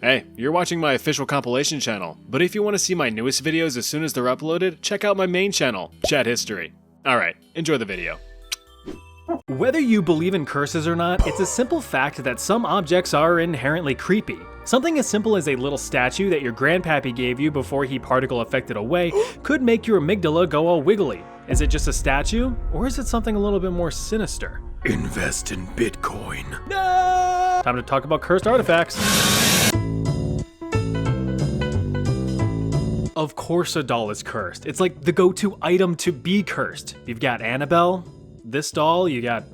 Hey, you're watching my official compilation channel, but if you want to see my newest videos as soon as they're uploaded, check out my main channel, Chat History. Alright, enjoy the video. Whether you believe in curses or not, it's a simple fact that some objects are inherently creepy. Something as simple as a little statue that your grandpappy gave you before he particle effected away could make your amygdala go all wiggly. Is it just a statue, or is it something a little bit more sinister? Invest in Bitcoin. No! Time to talk about cursed artifacts. Of course a doll is cursed. It's like the go-to item to be cursed. You've got Annabelle, this doll, you got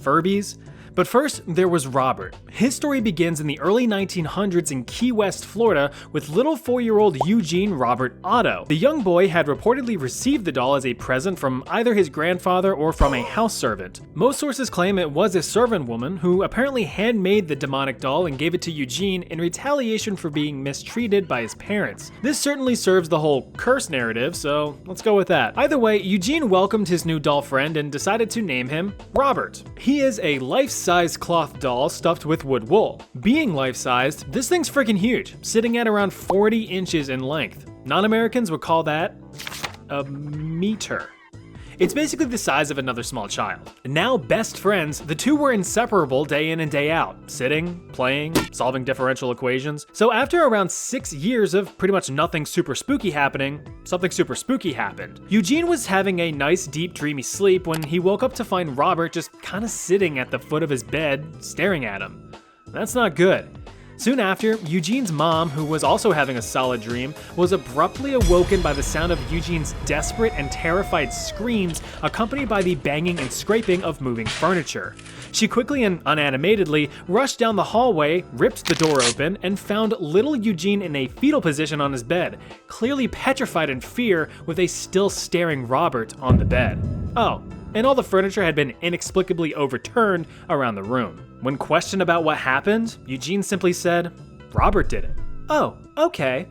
Furbies. But first, there was Robert. His story begins in the early 1900s in Key West, Florida, with little 4-year-old Eugene Robert Otto. The young boy had reportedly received the doll as a present from either his grandfather or from a house servant. Most sources claim it was a servant woman who apparently handmade the demonic doll and gave it to Eugene in retaliation for being mistreated by his parents. This certainly serves the whole curse narrative, so let's go with that. Either way, Eugene welcomed his new doll friend and decided to name him Robert. He is a life-size cloth doll stuffed with wood wool. Being life-sized, this thing's freaking huge, sitting at around 40 inches in length. Non-Americans would call that a meter. It's basically the size of another small child. Now best friends, the two were inseparable day in and day out, sitting, playing, solving differential equations. So after around 6 years of pretty much nothing super spooky happening, something super spooky happened. Eugene was having a nice deep dreamy sleep when he woke up to find Robert just kind of sitting at the foot of his bed, staring at him. That's not good. Soon after, Eugene's mom, who was also having a solid dream, was abruptly awoken by the sound of Eugene's desperate and terrified screams, accompanied by the banging and scraping of moving furniture. She quickly and unanimatedly rushed down the hallway, ripped the door open, and found little Eugene in a fetal position on his bed, clearly petrified in fear, with a still staring Robert on the bed. Oh, and all the furniture had been inexplicably overturned around the room. When questioned about what happened, Eugene simply said, "Robert did it." Oh, okay.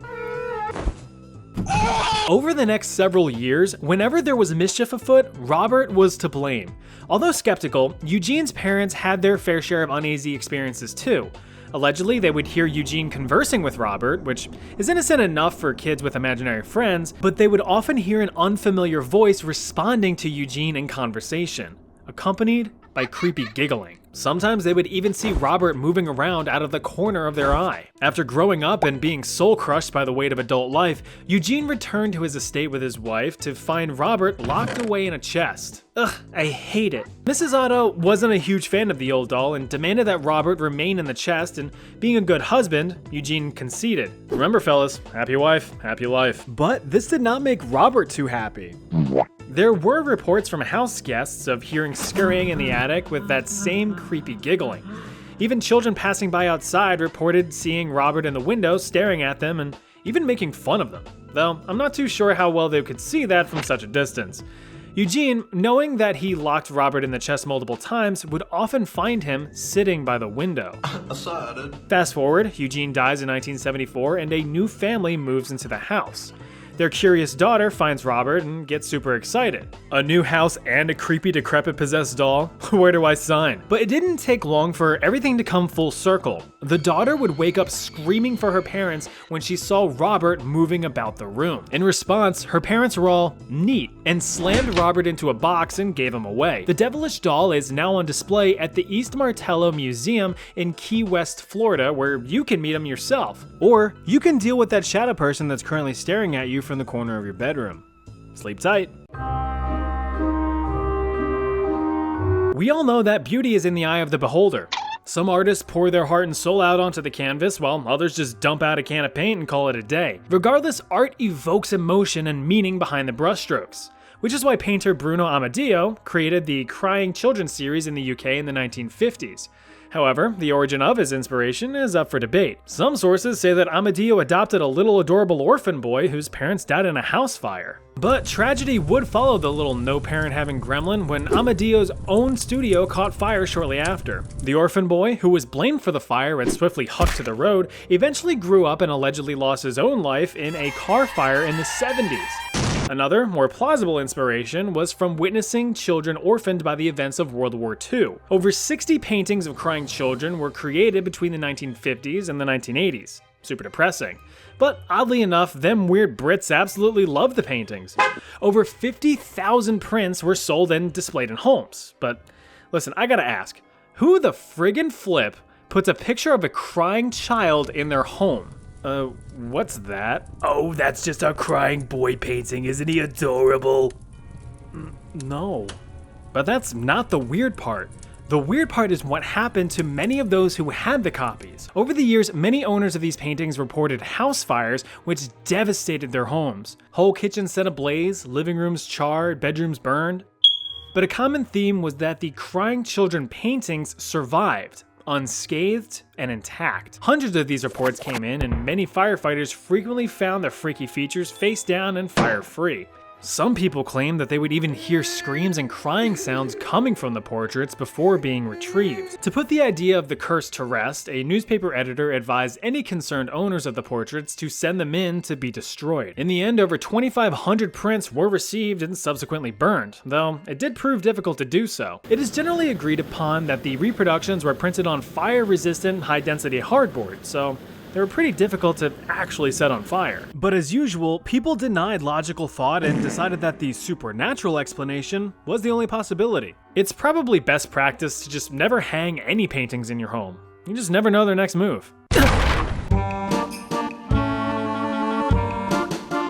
Over the next several years, whenever there was mischief afoot, Robert was to blame. Although skeptical, Eugene's parents had their fair share of uneasy experiences too. Allegedly, they would hear Eugene conversing with Robert, which is innocent enough for kids with imaginary friends, but they would often hear an unfamiliar voice responding to Eugene in conversation, accompanied by creepy giggling. Sometimes they would even see Robert moving around out of the corner of their eye. After growing up and being soul-crushed by the weight of adult life, Eugene returned to his estate with his wife to find Robert locked away in a chest. Ugh, I hate it. Mrs. Otto wasn't a huge fan of the old doll and demanded that Robert remain in the chest, and being a good husband, Eugene conceded. Remember fellas, happy wife, happy life. But this did not make Robert too happy. There were reports from house guests of hearing scurrying in the attic with that same creepy giggling. Even children passing by outside reported seeing Robert in the window staring at them and even making fun of them, though I'm not too sure how well they could see that from such a distance. Eugene, knowing that he locked Robert in the chest multiple times, would often find him sitting by the window. Fast forward, Eugene dies in 1974 and a new family moves into the house. Their curious daughter finds Robert and gets super excited. A new house and a creepy decrepit possessed doll? Where do I sign? But it didn't take long for everything to come full circle. The daughter would wake up screaming for her parents when she saw Robert moving about the room. In response, her parents were all neat and slammed Robert into a box and gave him away. The devilish doll is now on display at the East Martello Museum in Key West, Florida, where you can meet him yourself. Or you can deal with that shadow person that's currently staring at you from the corner of your bedroom. Sleep tight. We all know that beauty is in the eye of the beholder. Some artists pour their heart and soul out onto the canvas, while others just dump out a can of paint and call it a day. Regardless, art evokes emotion and meaning behind the brushstrokes, which is why painter Bruno Amadeo created the Crying Children series in the UK in the 1950s. However, the origin of his inspiration is up for debate. Some sources say that Amadeo adopted a little adorable orphan boy whose parents died in a house fire. But tragedy would follow the little no-parent-having gremlin when Amadeo's own studio caught fire shortly after. The orphan boy, who was blamed for the fire and swiftly hucked to the road, eventually grew up and allegedly lost his own life in a car fire in the 70s. Another, more plausible inspiration was from witnessing children orphaned by the events of World War II. Over 60 paintings of crying children were created between the 1950s and the 1980s. Super depressing. But oddly enough, them weird Brits absolutely loved the paintings. Over 50,000 prints were sold and displayed in homes. But listen, I gotta ask, who the friggin' flip puts a picture of a crying child in their home? What's that? Oh, that's just a crying boy painting. Isn't he adorable? No. But that's not the weird part. The weird part is what happened to many of those who had the copies. Over the years, many owners of these paintings reported house fires which devastated their homes. Whole kitchens set ablaze, living rooms charred, bedrooms burned. But a common theme was that the crying children paintings survived, unscathed and intact. Hundreds of these reports came in, and many firefighters frequently found the freaky features face down and fire free. Some people claim that they would even hear screams and crying sounds coming from the portraits before being retrieved. To put the idea of the curse to rest, a newspaper editor advised any concerned owners of the portraits to send them in to be destroyed. In the end, over 2,500 prints were received and subsequently burned, though it did prove difficult to do so. It is generally agreed upon that the reproductions were printed on fire-resistant, high-density hardboard, so they were pretty difficult to actually set on fire. But as usual, people denied logical thought and decided that the supernatural explanation was the only possibility. It's probably best practice to just never hang any paintings in your home. You just never know their next move.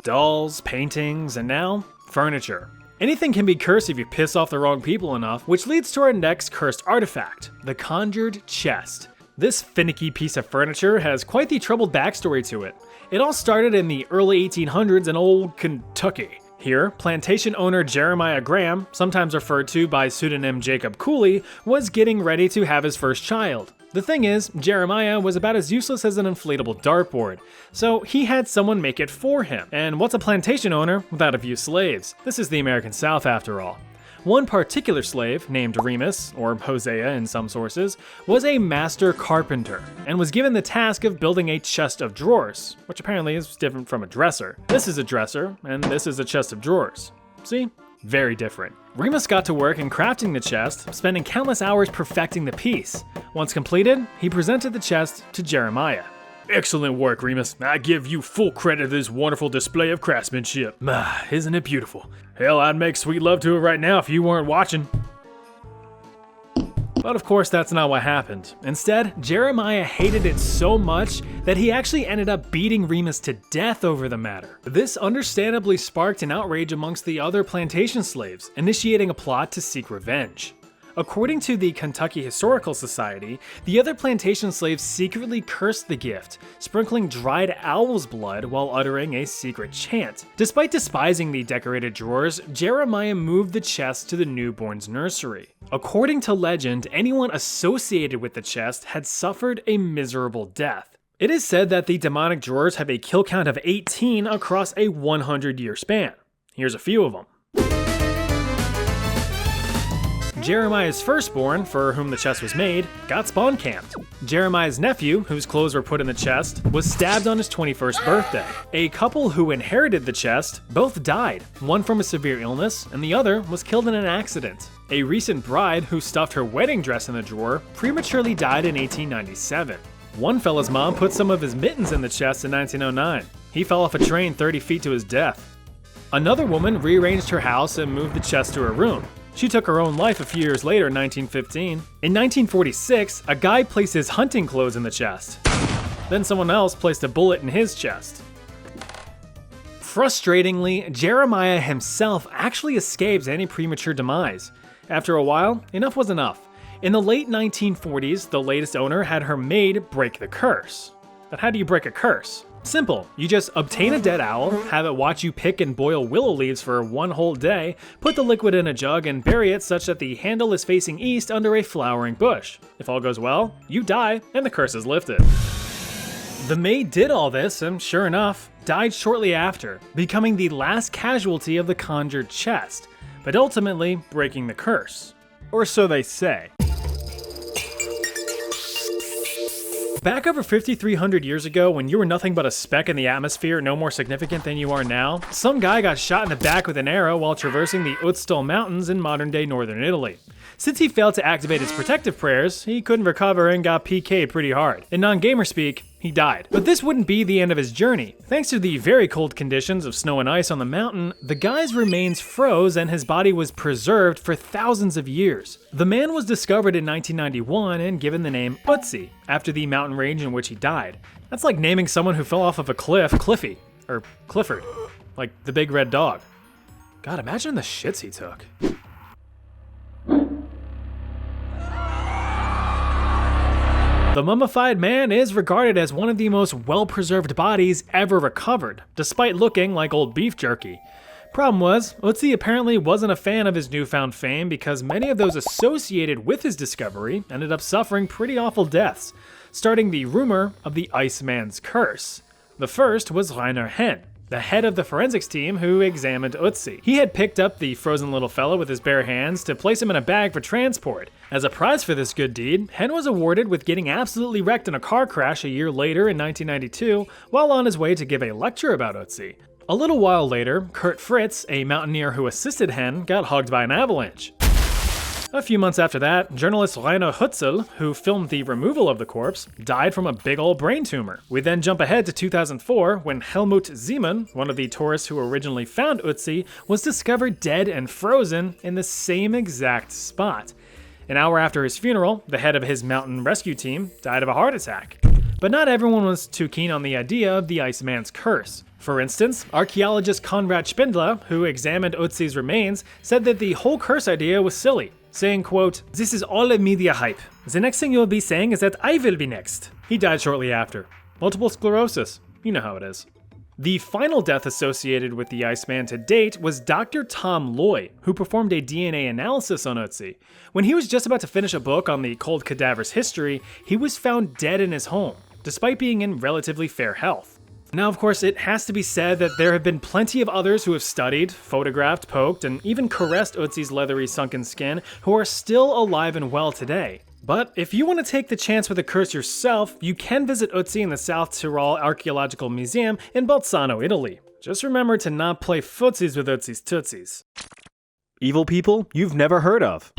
Dolls, paintings, and now, furniture. Anything can be cursed if you piss off the wrong people enough, which leads to our next cursed artifact, the conjured chest. This finicky piece of furniture has quite the troubled backstory to it. It all started in the early 1800s in old Kentucky. Here, plantation owner Jeremiah Graham, sometimes referred to by pseudonym Jacob Cooley, was getting ready to have his first child. The thing is, Jeremiah was about as useless as an inflatable dartboard, so he had someone make it for him. And what's a plantation owner without a few slaves? This is the American South after all. One particular slave, named Remus, or Hosea in some sources, was a master carpenter, and was given the task of building a chest of drawers, which apparently is different from a dresser. This is a dresser, and this is a chest of drawers. See? Very different. Remus got to work in crafting the chest, spending countless hours perfecting the piece. Once completed, he presented the chest to Jeremiah. Excellent work, Remus. I give you full credit for this wonderful display of craftsmanship. Isn't it beautiful? Hell, I'd make sweet love to it right now if you weren't watching. But of course, that's not what happened. Instead, Jeremiah hated it so much that he actually ended up beating Remus to death over the matter. This understandably sparked an outrage amongst the other plantation slaves, initiating a plot to seek revenge. According to the Kentucky Historical Society, the other plantation slaves secretly cursed the gift, sprinkling dried owl's blood while uttering a secret chant. Despite despising the decorated drawers, Jeremiah moved the chest to the newborn's nursery. According to legend, anyone associated with the chest had suffered a miserable death. It is said that the demonic drawers have a kill count of 18 across a 100-year span. Here's a few of them. Jeremiah's firstborn, for whom the chest was made, got spawn camped. Jeremiah's nephew, whose clothes were put in the chest, was stabbed on his 21st birthday. A couple who inherited the chest both died, one from a severe illness, and the other was killed in an accident. A recent bride who stuffed her wedding dress in the drawer prematurely died in 1897. One fella's mom put some of his mittens in the chest in 1909. He fell off a train 30 feet to his death. Another woman rearranged her house and moved the chest to her room. She took her own life a few years later in 1915. In 1946, a guy placed his hunting clothes in the chest. Then someone else placed a bullet in his chest. Frustratingly, Jeremiah himself actually escaped any premature demise. After a while, enough was enough. In the late 1940s, the latest owner had her maid break the curse. But how do you break a curse? Simple. You just obtain a dead owl, have it watch you pick and boil willow leaves for one whole day, put the liquid in a jug and bury it such that the handle is facing east under a flowering bush. If all goes well, you die and the curse is lifted. The maid did all this and sure enough, died shortly after, becoming the last casualty of the conjured chest, but ultimately breaking the curse. Or so they say. Back over 5,300 years ago, when you were nothing but a speck in the atmosphere, no more significant than you are now, some guy got shot in the back with an arrow while traversing the Utstal Mountains in modern-day northern Italy. Since he failed to activate his protective prayers, he couldn't recover and got PK'd pretty hard. In non-gamer speak, he died. But this wouldn't be the end of his journey. Thanks to the very cold conditions of snow and ice on the mountain, the guy's remains froze and his body was preserved for thousands of years. The man was discovered in 1991 and given the name Ötzi, after the mountain range in which he died. That's like naming someone who fell off of a cliff Cliffy, or Clifford, like the big red dog. God, imagine the shits he took. The mummified man is regarded as one of the most well-preserved bodies ever recovered, despite looking like old beef jerky. Problem was, Ötzi apparently wasn't a fan of his newfound fame because many of those associated with his discovery ended up suffering pretty awful deaths, starting the rumor of the Iceman's curse. The first was Rainer Henn, the head of the forensics team who examined Ötzi. He had picked up the frozen little fella with his bare hands to place him in a bag for transport. As a prize for this good deed, Henn was awarded with getting absolutely wrecked in a car crash a year later in 1992 while on his way to give a lecture about Ötzi. A little while later, Kurt Fritz, a mountaineer who assisted Henn, got hugged by an avalanche. A few months after that, journalist Rainer Hutzel, who filmed the removal of the corpse, died from a big ol' brain tumor. We then jump ahead to 2004 when Helmut Ziemann, one of the tourists who originally found Ötzi, was discovered dead and frozen in the same exact spot. An hour after his funeral, the head of his mountain rescue team died of a heart attack. But not everyone was too keen on the idea of the Iceman's curse. For instance, archaeologist Konrad Spindler, who examined Ötzi's remains, said that the whole curse idea was silly, saying, quote, "This is all a media hype. The next thing you'll be saying is that I will be next." He died shortly after. Multiple sclerosis. You know how it is. The final death associated with the Iceman to date was Dr. Tom Loy, who performed a DNA analysis on Ötzi. When he was just about to finish a book on the cold cadaver's history, he was found dead in his home, despite being in relatively fair health. Now, of course, it has to be said that there have been plenty of others who have studied, photographed, poked, and even caressed Ötzi's leathery sunken skin who are still alive and well today. But if you want to take the chance with the curse yourself, you can visit Ötzi in the South Tyrol Archaeological Museum in Bolzano, Italy. Just remember to not play footsies with Ötzi's tootsies. Evil people you've never heard of.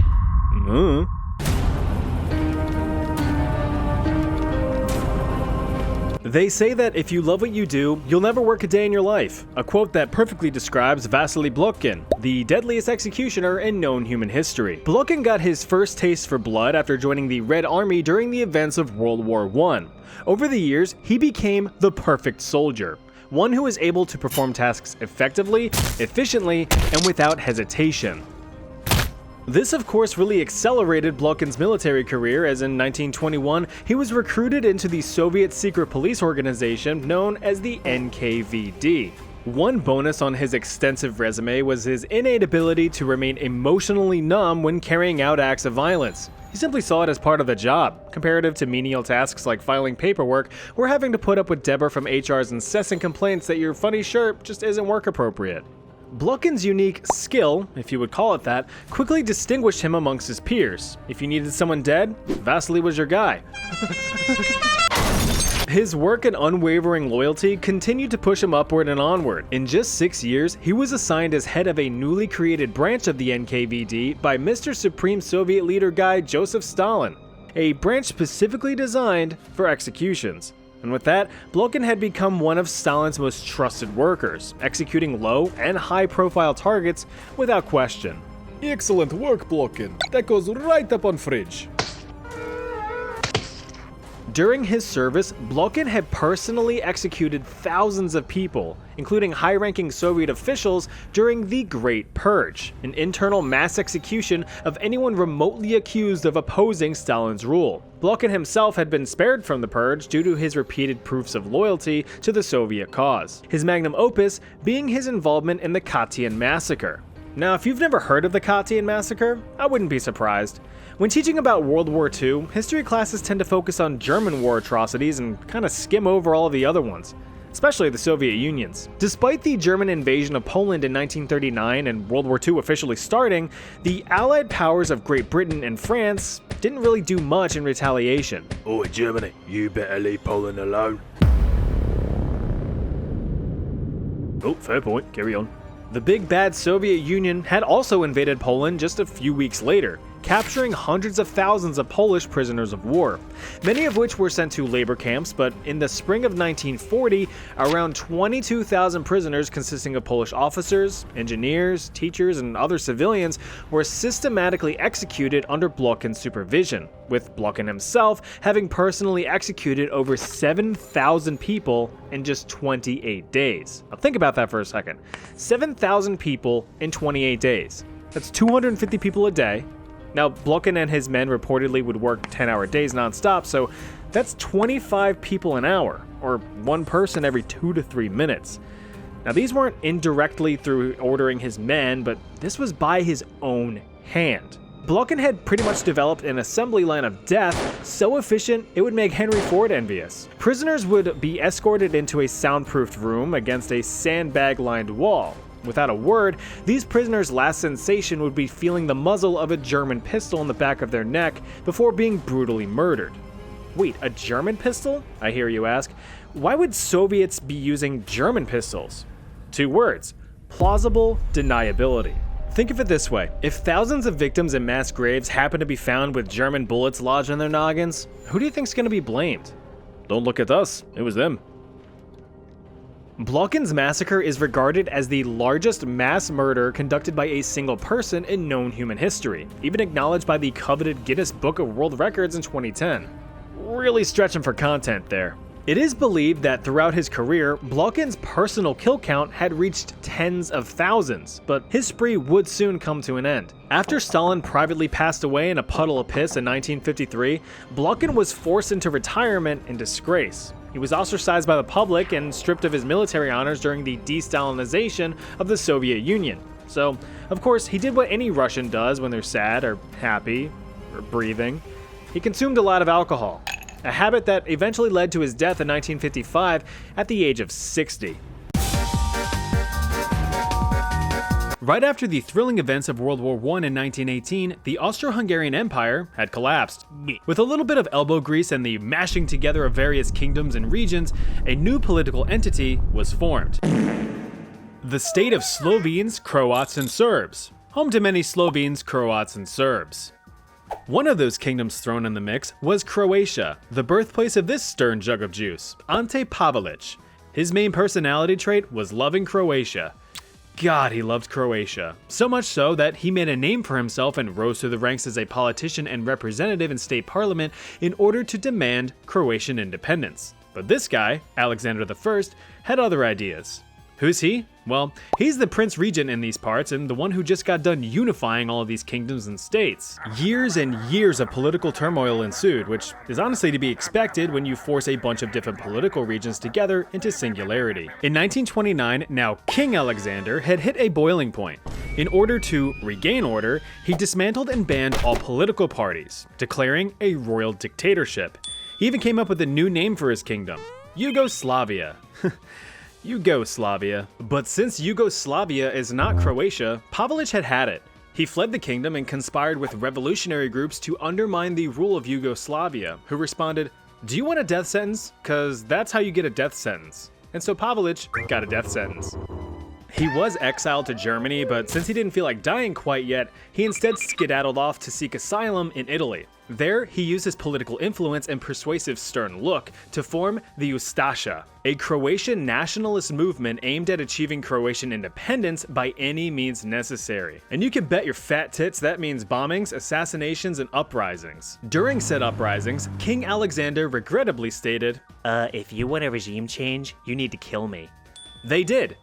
They say that if you love what you do, you'll never work a day in your life. A quote that perfectly describes Vasily Blokhin, the deadliest executioner in known human history. Blokhin got his first taste for blood after joining the Red Army during the events of World War I. Over the years, he became the perfect soldier. One who is able to perform tasks effectively, efficiently, and without hesitation. This, of course, really accelerated Blokhin's military career, as in 1921, he was recruited into the Soviet secret police organization known as the NKVD. One bonus on his extensive resume was his innate ability to remain emotionally numb when carrying out acts of violence. He simply saw it as part of the job, comparative to menial tasks like filing paperwork or having to put up with Deborah from HR's incessant complaints that your funny shirt just isn't work appropriate. Blokhin's unique skill, if you would call it that, quickly distinguished him amongst his peers. If you needed someone dead, Vasily was your guy. His work and unwavering loyalty continued to push him upward and onward. In just 6 years, he was assigned as head of a newly created branch of the NKVD by Mr. Supreme Soviet leader guy Joseph Stalin, a branch specifically designed for executions. And with that, Blokhin had become one of Stalin's most trusted workers, executing low and high-profile targets without question. Excellent work, Blokhin. That goes right up on fridge. During his service, Blokhin had personally executed thousands of people, including high-ranking Soviet officials during the Great Purge, an internal mass execution of anyone remotely accused of opposing Stalin's rule. Blokhin himself had been spared from the purge due to his repeated proofs of loyalty to the Soviet cause, his magnum opus being his involvement in the Katyn massacre. Now, if you've never heard of the Katyn massacre, I wouldn't be surprised. When teaching about World War II, history classes tend to focus on German war atrocities and kind of skim over all of the other ones, especially the Soviet Union's. Despite the German invasion of Poland in 1939 and World War II officially starting, the Allied powers of Great Britain and France didn't really do much in retaliation. Oi, Germany, you better leave Poland alone. Oh, fair point, carry on. The big bad Soviet Union had also invaded Poland just a few weeks later. capturing hundreds of thousands of Polish prisoners of war, many of which were sent to labor camps. But in the spring of 1940, around 22,000 prisoners consisting of Polish officers, engineers, teachers, and other civilians were systematically executed under Blokhin's supervision, with Blokhin himself having personally executed over 7,000 people in just 28 days. Now think about that for a second. 7,000 people in 28 days. That's 250 people a day. Now, Blokhin and his men reportedly would work 10-hour days nonstop, so that's 25 people an hour, or one person every 2 to 3 minutes. Now, these weren't indirectly through ordering his men, but this was by his own hand. Blokhin had pretty much developed an assembly line of death so efficient it would make Henry Ford envious. Prisoners would be escorted into a soundproofed room against a sandbag-lined wall. Without a word, these prisoners' last sensation would be feeling the muzzle of a German pistol in the back of their neck before being brutally murdered. Wait, a German pistol? I hear you ask. Why would Soviets be using German pistols? 2 words: plausible deniability. Think of it this way: if thousands of victims in mass graves happen to be found with German bullets lodged in their noggins, who do you think's going to be blamed? Don't look at us, it was them. Blokhin's massacre is regarded as the largest mass murder conducted by a single person in known human history, even acknowledged by the coveted Guinness Book of World Records in 2010. Really stretching for content there. It is believed that throughout his career, Blokhin's personal kill count had reached tens of thousands, but his spree would soon come to an end. After Stalin privately passed away in a puddle of piss in 1953, Blokhin was forced into retirement in disgrace. He was ostracized by the public and stripped of his military honors during the de-Stalinization of the Soviet Union. So, of course, he did what any Russian does when they're sad or happy or breathing. He consumed a lot of alcohol, a habit that eventually led to his death in 1955 at the age of 60. Right after the thrilling events of World War I in 1918, the Austro-Hungarian Empire had collapsed. With a little bit of elbow grease and the mashing together of various kingdoms and regions, a new political entity was formed. The state of Slovenes, Croats, and Serbs, home to many Slovenes, Croats, and Serbs. One of those kingdoms thrown in the mix was Croatia, the birthplace of this stern jug of juice, Ante Pavelić. His main personality trait was loving Croatia. God, he loved Croatia. So much so that he made a name for himself and rose through the ranks as a politician and representative in state parliament in order to demand Croatian independence. But this guy, Alexander I, had other ideas. Who's he? Well, he's the Prince Regent in these parts and the one who just got done unifying all of these kingdoms and states. Years and years of political turmoil ensued, which is honestly to be expected when you force a bunch of different political regions together into singularity. In 1929, now King Alexander had hit a boiling point. In order to regain order, he dismantled and banned all political parties, declaring a royal dictatorship. He even came up with a new name for his kingdom: Yugoslavia. Yugoslavia. But since Yugoslavia is not Croatia, Pavelić had it. He fled the kingdom and conspired with revolutionary groups to undermine the rule of Yugoslavia, who responded, "Do you want a death sentence? 'Cause that's how you get a death sentence." And so Pavelić got a death sentence. He was exiled to Germany, but since he didn't feel like dying quite yet, he instead skedaddled off to seek asylum in Italy. There, he used his political influence and persuasive stern look to form the Ustasha, a Croatian nationalist movement aimed at achieving Croatian independence by any means necessary. And you can bet your fat tits that means bombings, assassinations, and uprisings. During said uprisings, King Alexander regrettably stated, "If you want a regime change, you need to kill me." They did.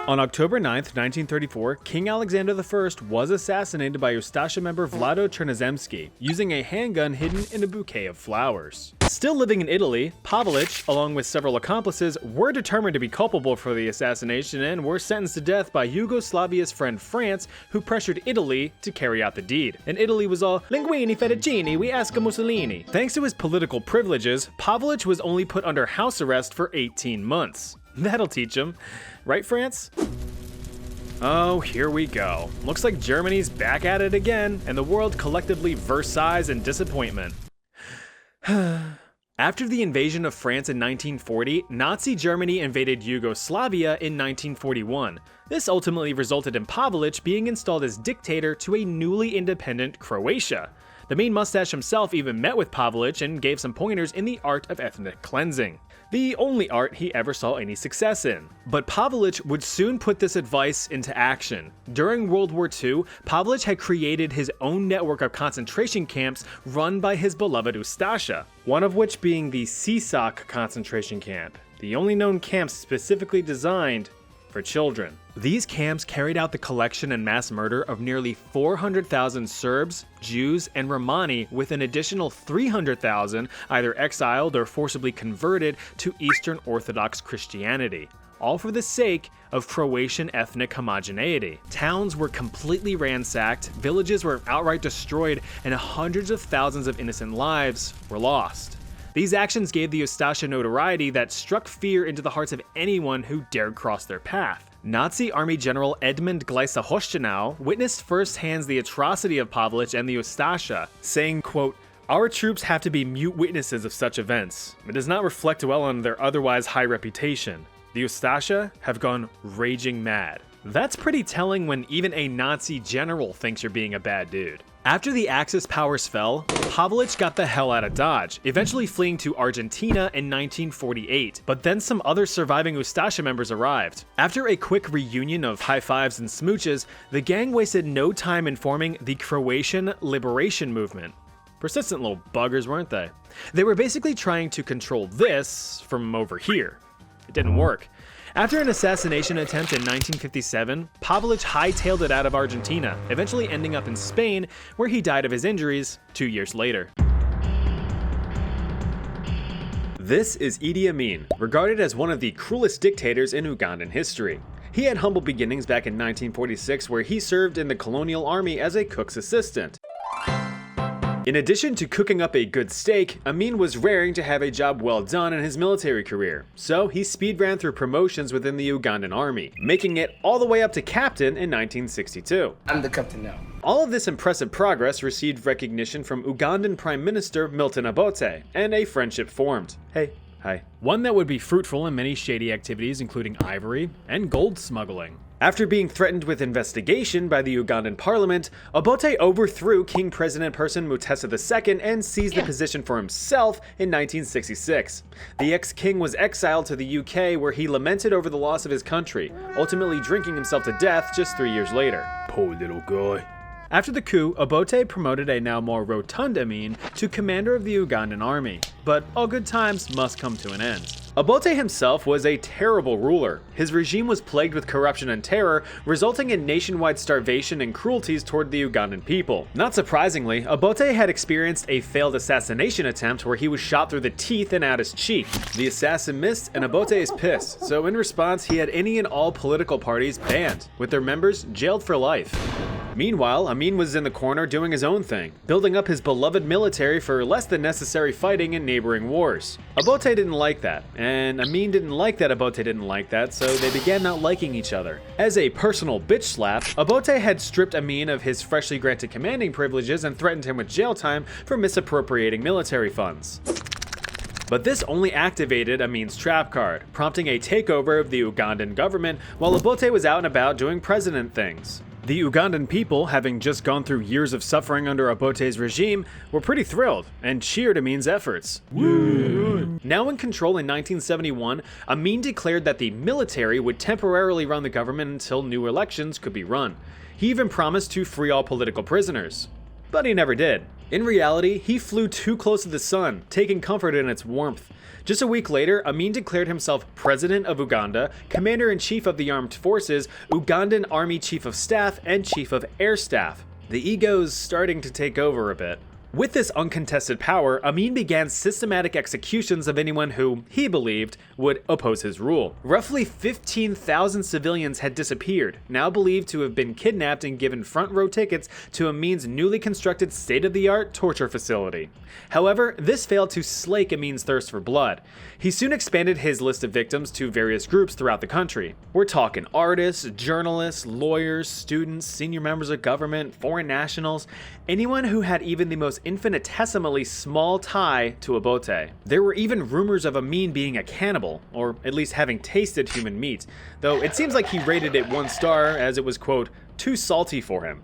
On October 9th, 1934, King Alexander I was assassinated by Ustasha member Vlado Chernozemski, using a handgun hidden in a bouquet of flowers. Still living in Italy, Pavelić, along with several accomplices, were determined to be culpable for the assassination and were sentenced to death by Yugoslavia's friend France, who pressured Italy to carry out the deed. And Italy was all, "Linguini fettuccini, we ask a Mussolini." Thanks to his political privileges, Pavelić was only put under house arrest for 18 months. That'll teach him. Right, France? Oh, here we go. Looks like Germany's back at it again, and the world collectively Versailles in disappointment. After the invasion of France in 1940, Nazi Germany invaded Yugoslavia in 1941. This ultimately resulted in Pavelić being installed as dictator to a newly independent Croatia. The mean mustache himself even met with Pavelić and gave some pointers in the art of ethnic cleansing, the only art he ever saw any success in. But Pavelić would soon put this advice into action. During World War II, Pavelić had created his own network of concentration camps run by his beloved Ustasha, one of which being the Sisak concentration camp, the only known camp specifically designed for children. These camps carried out the collection and mass murder of nearly 400,000 Serbs, Jews, and Romani, with an additional 300,000 either exiled or forcibly converted to Eastern Orthodox Christianity, all for the sake of Croatian ethnic homogeneity. Towns were completely ransacked, villages were outright destroyed, and hundreds of thousands of innocent lives were lost. These actions gave the Ustasha notoriety that struck fear into the hearts of anyone who dared cross their path. Nazi Army General Edmund Gleisa-Hochtenau witnessed firsthand the atrocity of Pavelić and the Ustasha, saying, quote, "Our troops have to be mute witnesses of such events. It does not reflect well on their otherwise high reputation. The Ustasha have gone raging mad." That's pretty telling when even a Nazi general thinks you're being a bad dude. After the Axis powers fell, Pavelić got the hell out of Dodge, eventually fleeing to Argentina in 1948, but then some other surviving Ustasha members arrived. After a quick reunion of high fives and smooches, the gang wasted no time in forming the Croatian Liberation Movement. Persistent little buggers, weren't they? They were basically trying to control this from over here. It didn't work. After an assassination attempt in 1957, Pavelić hightailed it out of Argentina, eventually ending up in Spain, where he died of his injuries 2 years later. This is Idi Amin, regarded as one of the cruelest dictators in Ugandan history. He had humble beginnings back in 1946, where he served in the colonial army as a cook's assistant. In addition to cooking up a good steak, Amin was raring to have a job well done in his military career, so he speed ran through promotions within the Ugandan army, making it all the way up to captain in 1962. I'm the captain now. All of this impressive progress received recognition from Ugandan Prime Minister Milton Obote, and a friendship formed. Hey, hi. One that would be fruitful in many shady activities, including ivory and gold smuggling. After being threatened with investigation by the Ugandan parliament, Obote overthrew King President Person Mutesa II and seized the position for himself in 1966. The ex-king was exiled to the UK, where he lamented over the loss of his country, ultimately drinking himself to death just 3 years later. Poor little guy. After the coup, Obote promoted a now more rotund Amin to commander of the Ugandan army, but all good times must come to an end. Obote himself was a terrible ruler. His regime was plagued with corruption and terror, resulting in nationwide starvation and cruelties toward the Ugandan people. Not surprisingly, Obote had experienced a failed assassination attempt where he was shot through the teeth and out his cheek. The assassin missed, and Obote is pissed, so in response he had any and all political parties banned, with their members jailed for life. Meanwhile, Amin was in the corner doing his own thing, building up his beloved military for less than necessary fighting in neighboring wars. Obote didn't like that, and Amin didn't like that Obote didn't like that, so they began not liking each other. As a personal bitch slap, Obote had stripped Amin of his freshly granted commanding privileges and threatened him with jail time for misappropriating military funds. But this only activated Amin's trap card, prompting a takeover of the Ugandan government while Obote was out and about doing president things. The Ugandan people, having just gone through years of suffering under Obote's regime, were pretty thrilled and cheered Amin's efforts. Now in control in 1971, Amin declared that the military would temporarily run the government until new elections could be run. He even promised to free all political prisoners. But he never did. In reality, he flew too close to the sun, taking comfort in its warmth. Just a week later, Amin declared himself President of Uganda, Commander-in-Chief of the Armed Forces, Ugandan Army Chief of Staff, and Chief of Air Staff. The ego's starting to take over a bit. With this uncontested power, Amin began systematic executions of anyone who, he believed, would oppose his rule. Roughly 15,000 civilians had disappeared, now believed to have been kidnapped and given front row tickets to Amin's newly constructed state-of-the-art torture facility. However, this failed to slake Amin's thirst for blood. He soon expanded his list of victims to various groups throughout the country. We're talking artists, journalists, lawyers, students, senior members of government, foreign nationals, anyone who had even the most infinitesimally small tie to Obote. There were even rumors of Amin being a cannibal, or at least having tasted human meat, though it seems like he rated it 1 star as it was, quote, too salty for him.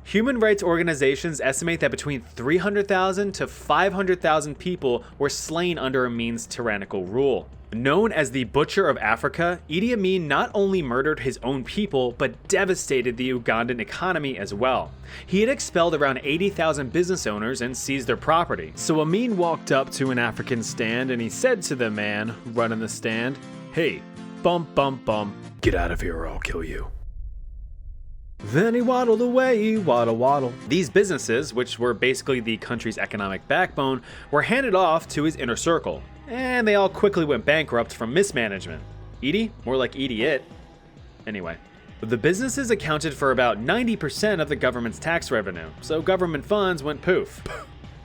Human rights organizations estimate that between 300,000 to 500,000 people were slain under Amin's tyrannical rule. Known as the Butcher of Africa, Idi Amin not only murdered his own people, but devastated the Ugandan economy as well. He had expelled around 80,000 business owners and seized their property. So Amin walked up to an African stand and he said to the man running the stand, "Hey, bum bum bum, get out of here or I'll kill you." Then he waddled away, waddle waddle. These businesses, which were basically the country's economic backbone, were handed off to his inner circle, and they all quickly went bankrupt from mismanagement. Edie? More like idiot. Anyway. The businesses accounted for about 90% of the government's tax revenue, so government funds went poof.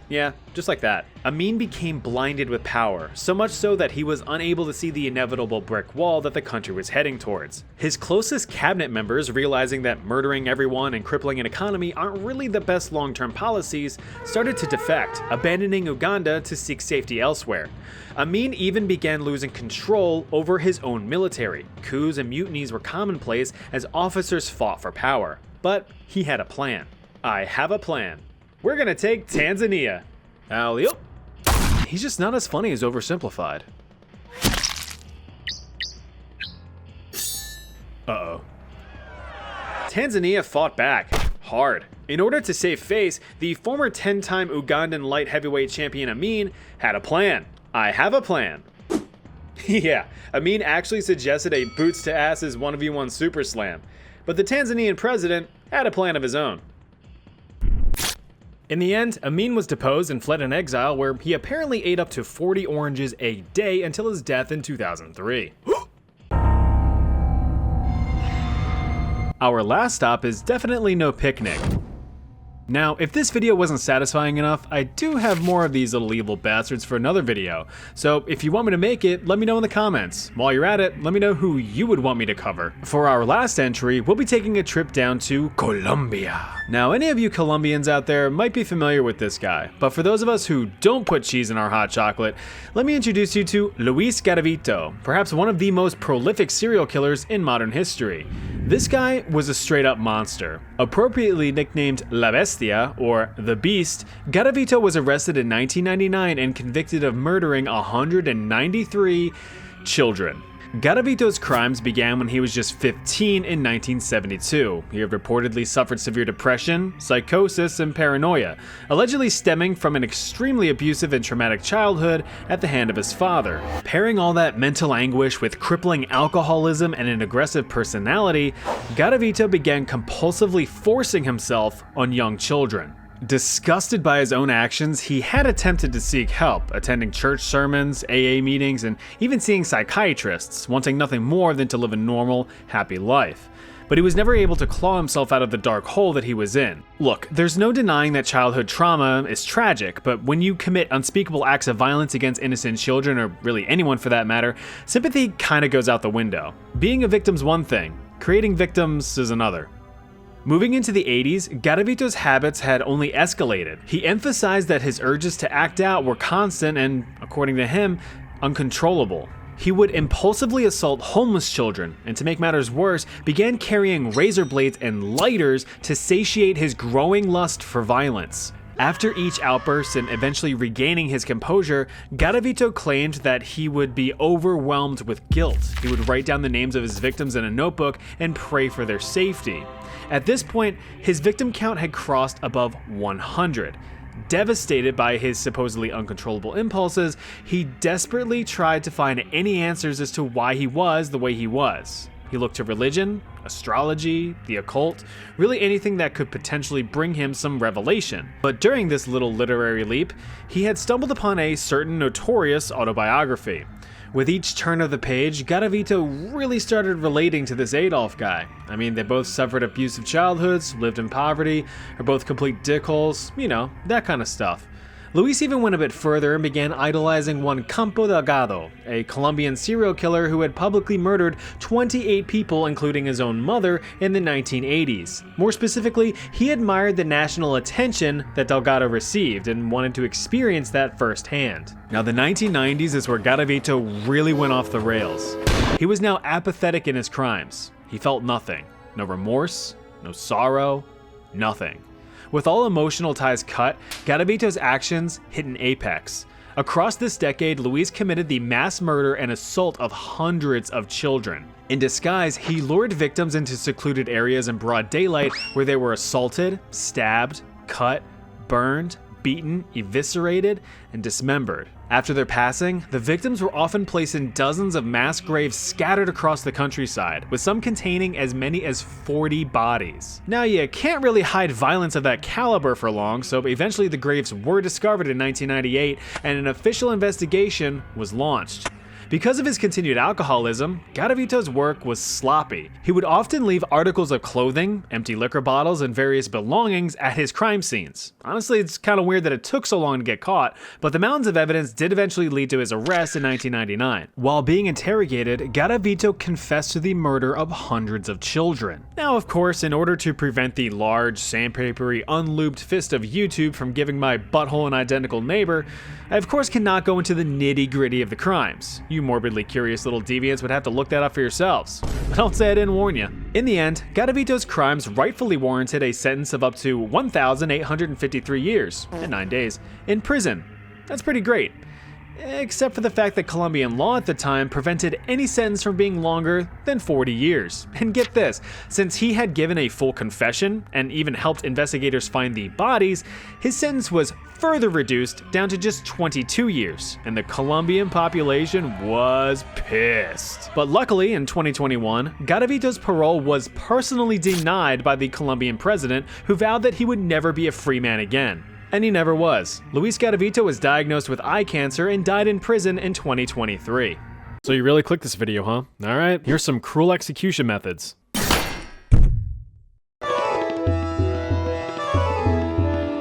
Yeah, just like that. Amin became blinded with power, so much so that he was unable to see the inevitable brick wall that the country was heading towards. His closest cabinet members, realizing that murdering everyone and crippling an economy aren't really the best long-term policies, started to defect, abandoning Uganda to seek safety elsewhere. Amin even began losing control over his own military. Coups and mutinies were commonplace as officers fought for power. But he had a plan. I have a plan. We're gonna take Tanzania. Alley-oop. He's just not as funny as oversimplified. Uh-oh. Tanzania fought back. Hard. In order to save face, the former 10-time Ugandan light heavyweight champion Amin had a plan. I have a plan. Yeah, Amin actually suggested a boots-to-asses 1v1 super slam. But the Tanzanian president had a plan of his own. In the end, Amin was deposed and fled in exile, where he apparently ate up to 40 oranges a day until his death in 2003. Our last stop is definitely no picnic. Now, if this video wasn't satisfying enough, I do have more of these little evil bastards for another video, so if you want me to make it, let me know in the comments. While you're at it, let me know who you would want me to cover. For our last entry, we'll be taking a trip down to Colombia. Now, any of you Colombians out there might be familiar with this guy, but for those of us who don't put cheese in our hot chocolate, let me introduce you to Luis Garavito, perhaps one of the most prolific serial killers in modern history. This guy was a straight-up monster. Appropriately nicknamed La Bestia, or The Beast, Garavito was arrested in 1999 and convicted of murdering 193 children. Garavito's crimes began when he was just 15 in 1972. He had reportedly suffered severe depression, psychosis, and paranoia, allegedly stemming from an extremely abusive and traumatic childhood at the hand of his father. Pairing all that mental anguish with crippling alcoholism and an aggressive personality, Garavito began compulsively forcing himself on young children. Disgusted by his own actions, he had attempted to seek help, attending church sermons, AA meetings, and even seeing psychiatrists, wanting nothing more than to live a normal, happy life. But he was never able to claw himself out of the dark hole that he was in. Look, there's no denying that childhood trauma is tragic, but when you commit unspeakable acts of violence against innocent children, or really anyone for that matter, sympathy kinda goes out the window. Being a victim's one thing, creating victims is another. Moving into the 80s, Garavito's habits had only escalated. He emphasized that his urges to act out were constant and, according to him, uncontrollable. He would impulsively assault homeless children, and to make matters worse, began carrying razor blades and lighters to satiate his growing lust for violence. After each outburst and eventually regaining his composure, Garavito claimed that he would be overwhelmed with guilt. He would write down the names of his victims in a notebook and pray for their safety. At this point, his victim count had crossed above 100. Devastated by his supposedly uncontrollable impulses, he desperately tried to find any answers as to why he was the way he was. He looked to religion, astrology, the occult, really anything that could potentially bring him some revelation. But during this little literary leap, he had stumbled upon a certain notorious autobiography. With each turn of the page, Garavito really started relating to this Adolf guy. I mean, they both suffered abusive childhoods, lived in poverty, are both complete dickholes, you know, that kind of stuff. Luis even went a bit further and began idolizing one Campo Delgado, a Colombian serial killer who had publicly murdered 28 people, including his own mother, in the 1980s. More specifically, he admired the national attention that Delgado received and wanted to experience that firsthand. Now, the 1990s is where Garavito really went off the rails. He was now apathetic in his crimes. He felt nothing. No remorse, no sorrow, nothing. With all emotional ties cut, Garavito's actions hit an apex. Across this decade, Luis committed the mass murder and assault of hundreds of children. In disguise, he lured victims into secluded areas in broad daylight where they were assaulted, stabbed, cut, burned, beaten, eviscerated, and dismembered. After their passing, the victims were often placed in dozens of mass graves scattered across the countryside, with some containing as many as 40 bodies. Now, you can't really hide violence of that caliber for long, so eventually the graves were discovered in 1998 and an official investigation was launched. Because of his continued alcoholism, Garavito's work was sloppy. He would often leave articles of clothing, empty liquor bottles, and various belongings at his crime scenes. Honestly, it's kind of weird that it took so long to get caught, but the mountains of evidence did eventually lead to his arrest in 1999. While being interrogated, Garavito confessed to the murder of hundreds of children. Now, of course, in order to prevent the large, sandpapery, unlubed fist of YouTube from giving my butthole an identical neighbor, I of course cannot go into the nitty-gritty of the crimes. You morbidly curious little deviants would have to look that up for yourselves. But I'll say I didn't warn you. In the end, Garavito's crimes rightfully warranted a sentence of up to 1,853 years, and 9 days, in prison. That's pretty great. Except for the fact that Colombian law at the time prevented any sentence from being longer than 40 years. And get this, since he had given a full confession and even helped investigators find the bodies, his sentence was further reduced down to just 22 years, and the Colombian population was pissed. But luckily, in 2021, Garavito's parole was personally denied by the Colombian president, who vowed that he would never be a free man again. And he never was. Luis Garavito was diagnosed with eye cancer and died in prison in 2023. So you really clicked this video, huh? Alright, here's some cruel execution methods.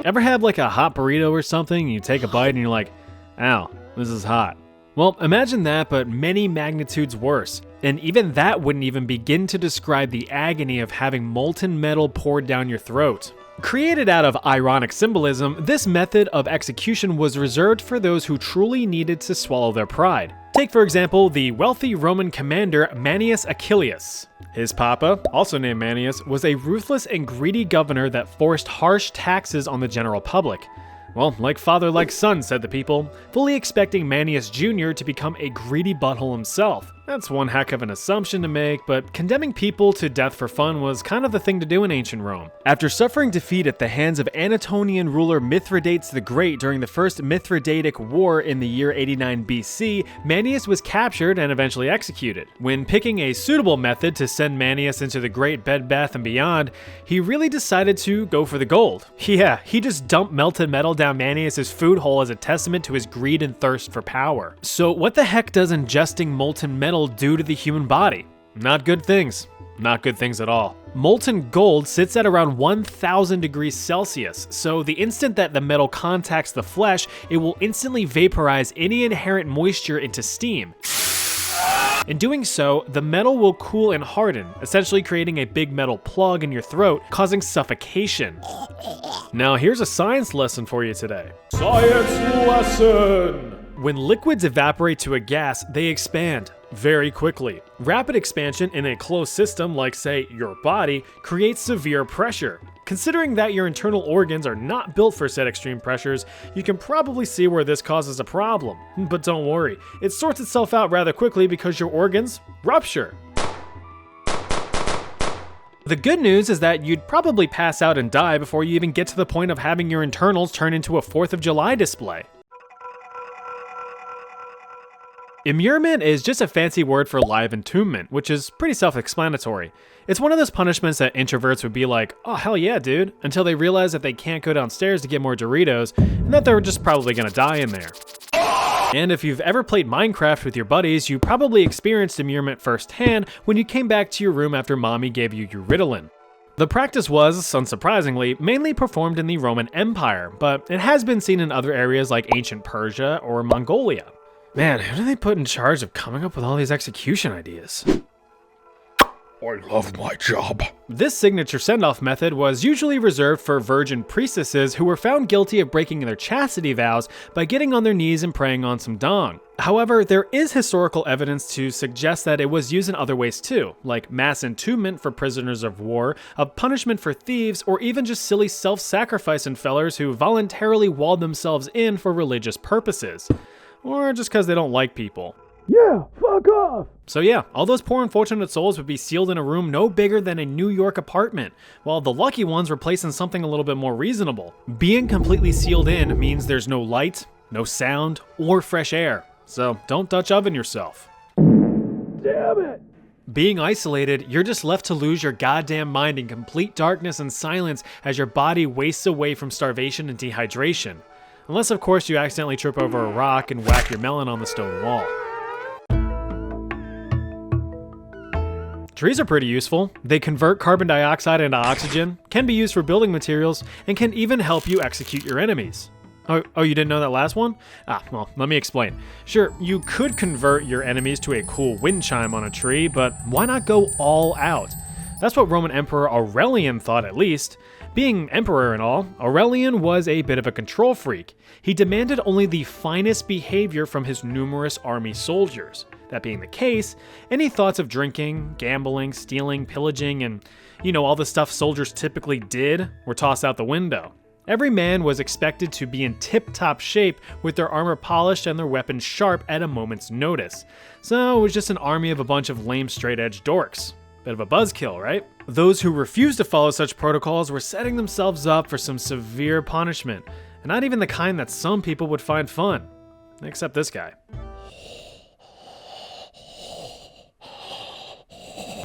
Ever had like a hot burrito or something, and you take a bite and you're like, ow, this is hot. Well, imagine that, but many magnitudes worse. And even that wouldn't even begin to describe the agony of having molten metal poured down your throat. Created out of ironic symbolism, this method of execution was reserved for those who truly needed to swallow their pride. Take, for example, the wealthy Roman commander Manius Achilles. His papa, also named Manius, was a ruthless and greedy governor that forced harsh taxes on the general public. Well, like father, like son, said the people, fully expecting Manius Jr. to become a greedy butthole himself. That's one heck of an assumption to make, but condemning people to death for fun was kind of the thing to do in ancient Rome. After suffering defeat at the hands of Anatolian ruler Mithridates the Great during the First Mithridatic War in the year 89 BC, Manius was captured and eventually executed. When picking a suitable method to send Manius into the Great Bed Bath & Beyond, he really decided to go for the gold. Yeah, he just dumped melted metal down Manius's food hole as a testament to his greed and thirst for power. So what the heck does ingesting molten metal do to the human body? Not good things. Not good things at all. Molten gold sits at around 1,000 degrees Celsius, so the instant that the metal contacts the flesh, it will instantly vaporize any inherent moisture into steam. In doing so, the metal will cool and harden, essentially creating a big metal plug in your throat, causing suffocation. Now here's a science lesson for you today. Science lesson! When liquids evaporate to a gas, they expand very quickly. Rapid expansion in a closed system like, say, your body, creates severe pressure. Considering that your internal organs are not built for said extreme pressures, you can probably see where this causes a problem. But don't worry, it sorts itself out rather quickly because your organs rupture. The good news is that you'd probably pass out and die before you even get to the point of having your internals turn into a 4th of July display. Immurement is just a fancy word for live entombment, which is pretty self-explanatory. It's one of those punishments that introverts would be like, oh hell yeah dude, until they realize that they can't go downstairs to get more Doritos, and that they're just probably gonna die in there. And if you've ever played Minecraft with your buddies, you probably experienced immurement firsthand when you came back to your room after mommy gave you your Ritalin. The practice was, unsurprisingly, mainly performed in the Roman Empire, but it has been seen in other areas like ancient Persia or Mongolia. Man, who do they put in charge of coming up with all these execution ideas? I love my job. This signature send-off method was usually reserved for virgin priestesses who were found guilty of breaking their chastity vows by getting on their knees and praying on some dong. However, there is historical evidence to suggest that it was used in other ways too, like mass entombment for prisoners of war, a punishment for thieves, or even just silly self-sacrifice in fellers who voluntarily walled themselves in for religious purposes. Or just because they don't like people. Yeah, fuck off! So yeah, all those poor unfortunate souls would be sealed in a room no bigger than a New York apartment, while the lucky ones were placed in something a little bit more reasonable. Being completely sealed in means there's no light, no sound, or fresh air. So don't Dutch oven yourself. Damn it! Being isolated, you're just left to lose your goddamn mind in complete darkness and silence as your body wastes away from starvation and dehydration. Unless of course you accidentally trip over a rock and whack your melon on the stone wall. Trees are pretty useful. They convert carbon dioxide into oxygen, can be used for building materials, and can even help you execute your enemies. Oh, you didn't know that last one? Well, let me explain. Sure, you could convert your enemies to a cool wind chime on a tree, but why not go all out? That's what Roman Emperor Aurelian thought, at least. Being emperor and all, Aurelian was a bit of a control freak. He demanded only the finest behavior from his numerous army soldiers. That being the case, any thoughts of drinking, gambling, stealing, pillaging, and, all the stuff soldiers typically did were tossed out the window. Every man was expected to be in tip-top shape with their armor polished and their weapons sharp at a moment's notice. So it was just an army of a bunch of lame straight-edge dorks. Bit of a buzzkill, right? Those who refused to follow such protocols were setting themselves up for some severe punishment, and not even the kind that some people would find fun. Except this guy.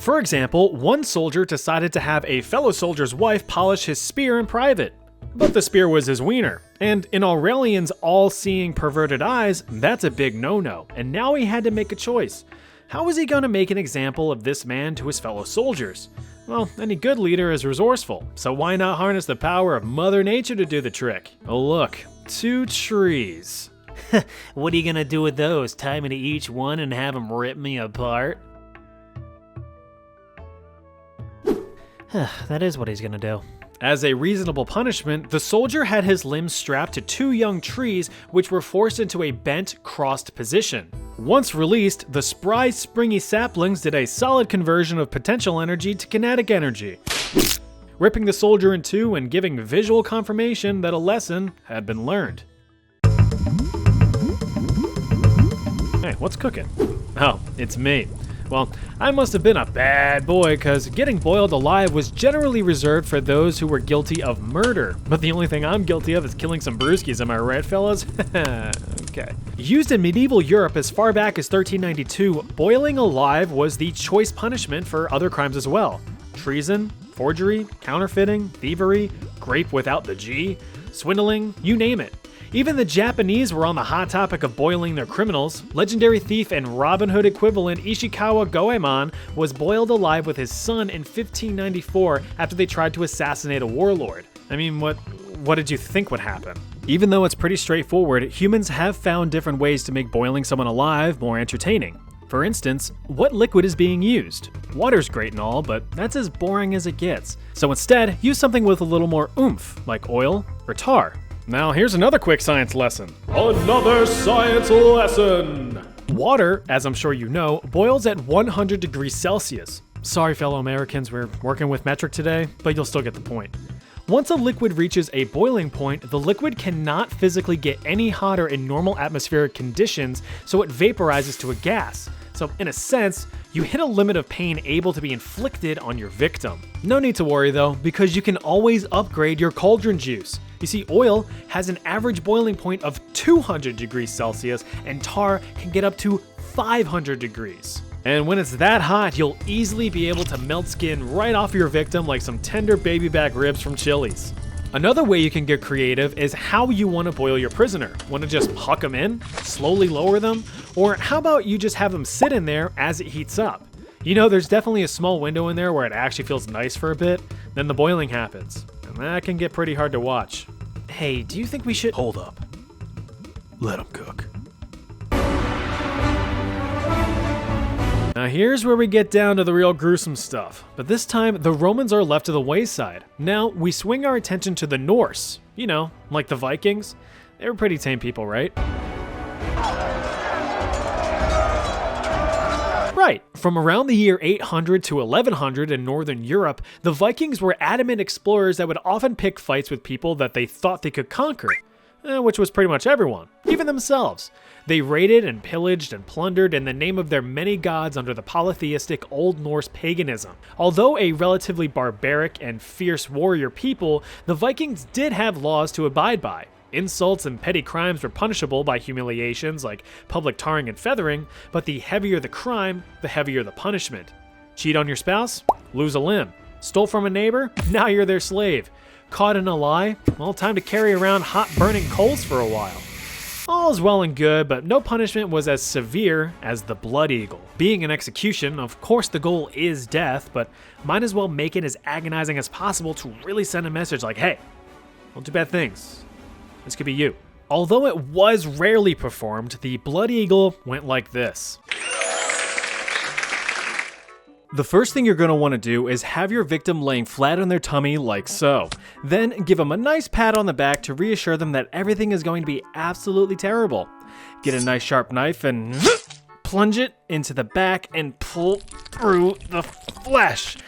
For example, one soldier decided to have a fellow soldier's wife polish his spear in private. But the spear was his wiener, and in Aurelian's all-seeing perverted eyes, that's a big no-no, and now he had to make a choice. How was he going to make an example of this man to his fellow soldiers? Well, any good leader is resourceful, so why not harness the power of Mother Nature to do the trick? Oh look, 2 trees. What are you gonna do with those? Tie me to each one and have them rip me apart? That is what he's gonna do. As a reasonable punishment, the soldier had his limbs strapped to 2 young trees which were forced into a bent, crossed position. Once released, the spry, springy saplings did a solid conversion of potential energy to kinetic energy, ripping the soldier in two and giving visual confirmation that a lesson had been learned. Hey, what's cooking? Oh, it's me. Well, I must have been a bad boy, because getting boiled alive was generally reserved for those who were guilty of murder. But the only thing I'm guilty of is killing some brewskis, am I right, fellas? Okay. Used in medieval Europe as far back as 1392, boiling alive was the choice punishment for other crimes as well. Treason, forgery, counterfeiting, thievery, grape without the G, swindling, you name it. Even the Japanese were on the hot topic of boiling their criminals. Legendary thief and Robin Hood equivalent Ishikawa Goemon was boiled alive with his son in 1594 after they tried to assassinate a warlord. I mean, what did you think would happen? Even though it's pretty straightforward, humans have found different ways to make boiling someone alive more entertaining. For instance, what liquid is being used? Water's great and all, but that's as boring as it gets. So instead, use something with a little more oomph, like oil or tar. Now here's another quick science lesson. Another science lesson! Water, as I'm sure you know, boils at 100 degrees Celsius. Sorry fellow Americans, we're working with metric today, but you'll still get the point. Once a liquid reaches a boiling point, the liquid cannot physically get any hotter in normal atmospheric conditions, so it vaporizes to a gas. So in a sense, you hit a limit of pain able to be inflicted on your victim. No need to worry though, because you can always upgrade your cauldron juice. You see, oil has an average boiling point of 200 degrees Celsius, and tar can get up to 500 degrees. And when it's that hot, you'll easily be able to melt skin right off your victim like some tender baby back ribs from Chili's. Another way you can get creative is how you want to boil your prisoner. Want to just huck them in, slowly lower them, or how about you just have them sit in there as it heats up? You know, there's definitely a small window in there where it actually feels nice for a bit. Then the boiling happens, and that can get pretty hard to watch. Hey, do you think we should— Hold up. Let 'em cook. Now here's where we get down to the real gruesome stuff, but this time the Romans are left to the wayside. Now we swing our attention to the Norse, you know, like the Vikings. They were pretty tame people, right? Right, from around the year 800 to 1100 in Northern Europe, the Vikings were adamant explorers that would often pick fights with people that they thought they could conquer, which was pretty much everyone, even themselves. They raided and pillaged and plundered in the name of their many gods under the polytheistic Old Norse paganism. Although a relatively barbaric and fierce warrior people, the Vikings did have laws to abide by. Insults and petty crimes were punishable by humiliations like public tarring and feathering, but the heavier the crime, the heavier the punishment. Cheat on your spouse? Lose a limb. Stole from a neighbor? Now you're their slave. Caught in a lie? Well, time to carry around hot burning coals for a while. All is well and good, but no punishment was as severe as the Blood Eagle. Being an execution, of course the goal is death, but might as well make it as agonizing as possible to really send a message like, hey, don't do bad things. This could be you. Although it was rarely performed, the Blood Eagle went like this. The first thing you're going to want to do is have your victim laying flat on their tummy like so. Then give them a nice pat on the back to reassure them that everything is going to be absolutely terrible. Get a nice sharp knife and plunge it into the back and pull through the flesh,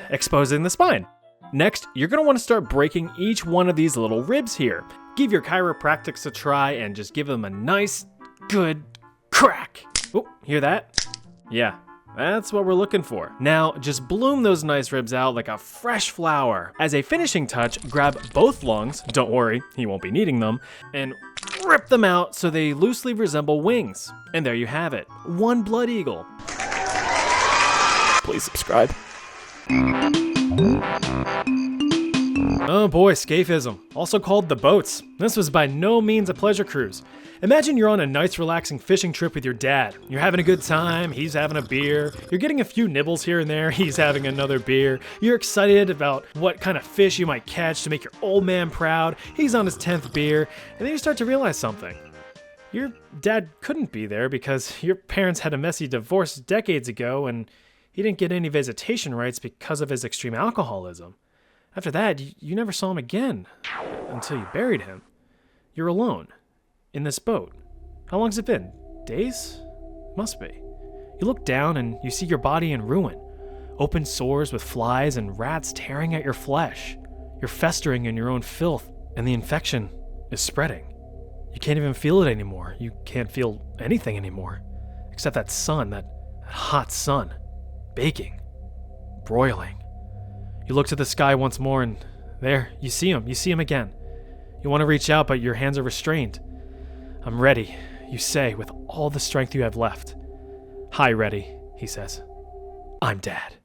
exposing the spine. Next, you're going to want to start breaking each one of these little ribs here. Give your chiropractics a try and just give them a nice, good crack. Oh, hear that? Yeah, that's what we're looking for. Now, just bloom those nice ribs out like a fresh flower. As a finishing touch, grab both lungs, don't worry, he won't be needing them, and rip them out so they loosely resemble wings. And there you have it, one Blood Eagle. Please subscribe. Oh boy, scaphism, also called the boats. This was by no means a pleasure cruise. Imagine you're on a nice relaxing fishing trip with your dad. You're having a good time, he's having a beer, you're getting a few nibbles here and there, he's having another beer. You're excited about what kind of fish you might catch to make your old man proud, he's on his 10th beer, and then you start to realize something. Your dad couldn't be there because your parents had a messy divorce decades ago and he didn't get any visitation rights because of his extreme alcoholism. After that, you never saw him again until you buried him. You're alone in this boat. How long's it been? Days? Must be. You look down and you see your body in ruin. Open sores with flies and rats tearing at your flesh. You're festering in your own filth, and the infection is spreading. You can't even feel it anymore. You can't feel anything anymore, except that sun, that hot sun, baking, broiling. You look to the sky once more, and there, you see him again. You want to reach out, but your hands are restrained. I'm ready, you say, with all the strength you have left. Hi, ready, he says. I'm Dad.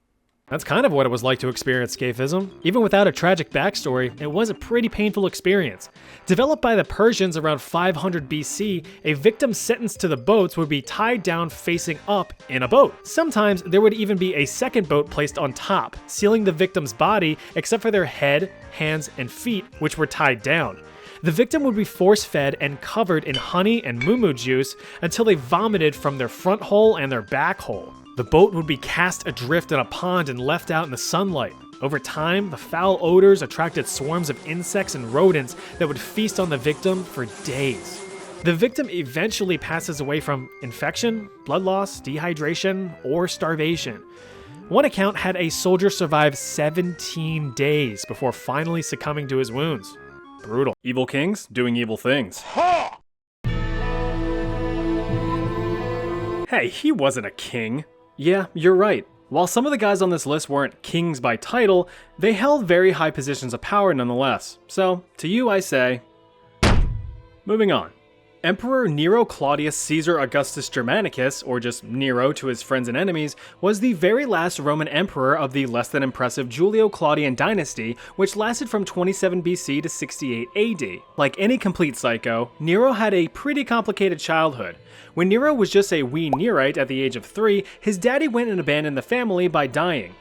That's kind of what it was like to experience scaphism. Even without a tragic backstory, it was a pretty painful experience. Developed by the Persians around 500 BC, a victim sentenced to the boats would be tied down facing up in a boat. Sometimes there would even be a second boat placed on top, sealing the victim's body except for their head, hands, and feet, which were tied down. The victim would be force-fed and covered in honey and moo juice until they vomited from their front hole and their back hole. The boat would be cast adrift in a pond and left out in the sunlight. Over time, the foul odors attracted swarms of insects and rodents that would feast on the victim for days. The victim eventually passes away from infection, blood loss, dehydration, or starvation. One account had a soldier survive 17 days before finally succumbing to his wounds. Brutal. Evil kings doing evil things. Hey, he wasn't a king. Yeah, you're right. While some of the guys on this list weren't kings by title, they held very high positions of power nonetheless. So, to you I say, moving on. Emperor Nero Claudius Caesar Augustus Germanicus, or just Nero to his friends and enemies, was the very last Roman emperor of the less than impressive Julio-Claudian dynasty, which lasted from 27 BC to 68 AD. Like any complete psycho, Nero had a pretty complicated childhood. When Nero was just a wee Nerite at the age of 3, his daddy went and abandoned the family by dying.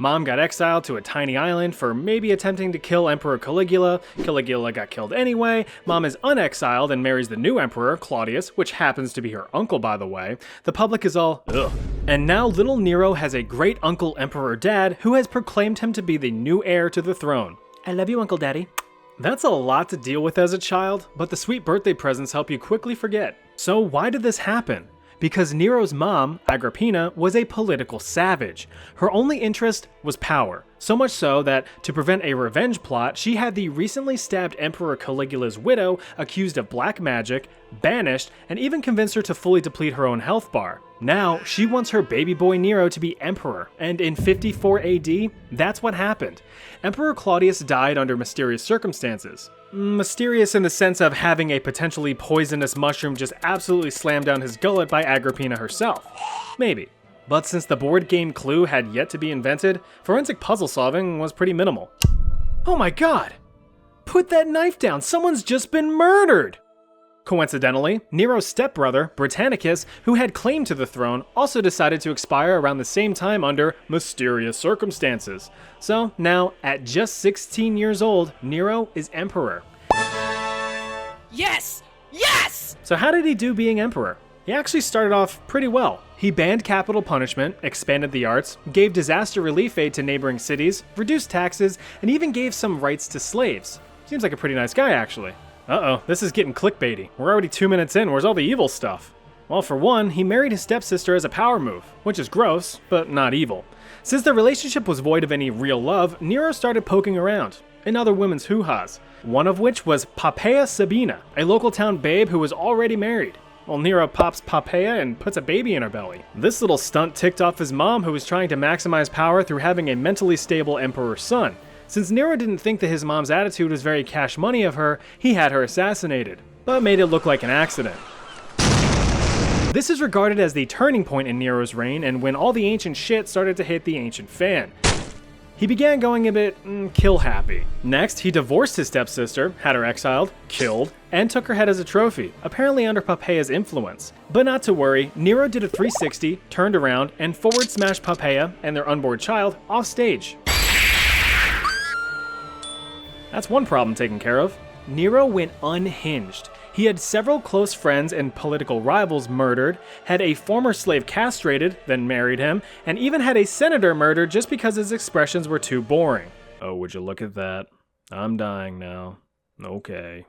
Mom got exiled to a tiny island for maybe attempting to kill Emperor Caligula. Caligula got killed anyway. Mom is unexiled and marries the new emperor, Claudius, which happens to be her uncle, by the way. The public is all, ugh. And now little Nero has a great uncle emperor dad who has proclaimed him to be the new heir to the throne. I love you, Uncle Daddy. That's a lot to deal with as a child, but the sweet birthday presents help you quickly forget. So why did this happen? Because Nero's mom, Agrippina, was a political savage. Her only interest was power. So much so that, to prevent a revenge plot, she had the recently stabbed Emperor Caligula's widow accused of black magic, banished, and even convinced her to fully deplete her own health bar. Now, she wants her baby boy Nero to be emperor, and in 54 AD, that's what happened. Emperor Claudius died under mysterious circumstances. Mysterious in the sense of having a potentially poisonous mushroom just absolutely slammed down his gullet by Agrippina herself. Maybe. But since the board game Clue had yet to be invented, forensic puzzle solving was pretty minimal. Oh my god! Put that knife down, someone's just been murdered! Coincidentally, Nero's stepbrother, Britannicus, who had claim to the throne, also decided to expire around the same time under mysterious circumstances. So now, at just 16 years old, Nero is emperor. Yes! Yes! So how did he do being emperor? He actually started off pretty well. He banned capital punishment, expanded the arts, gave disaster relief aid to neighboring cities, reduced taxes, and even gave some rights to slaves. Seems like a pretty nice guy, actually. Uh-oh, this is getting clickbaity. We're already 2 minutes in, where's all the evil stuff? Well, for one, he married his stepsister as a power move, which is gross, but not evil. Since the relationship was void of any real love, Nero started poking around in other women's hoo-has, one of which was Poppaea Sabina, a local town babe who was already married. Well, Nero pops Poppaea and puts a baby in her belly. This little stunt ticked off his mom, who was trying to maximize power through having a mentally stable emperor's son. Since Nero didn't think that his mom's attitude was very cash money of her, he had her assassinated, but made it look like an accident. This is regarded as the turning point in Nero's reign, and when all the ancient shit started to hit the ancient fan. He began going a bit kill happy. Next, he divorced his stepsister, had her exiled, killed, and took her head as a trophy, apparently under Poppaea's influence. But not to worry, Nero did a 360, turned around, and forward smashed Poppaea and their unborn child off stage. That's one problem taken care of. Nero went unhinged. He had several close friends and political rivals murdered, had a former slave castrated, then married him, and even had a senator murdered just because his expressions were too boring. Oh, would you look at that? I'm dying now. Okay.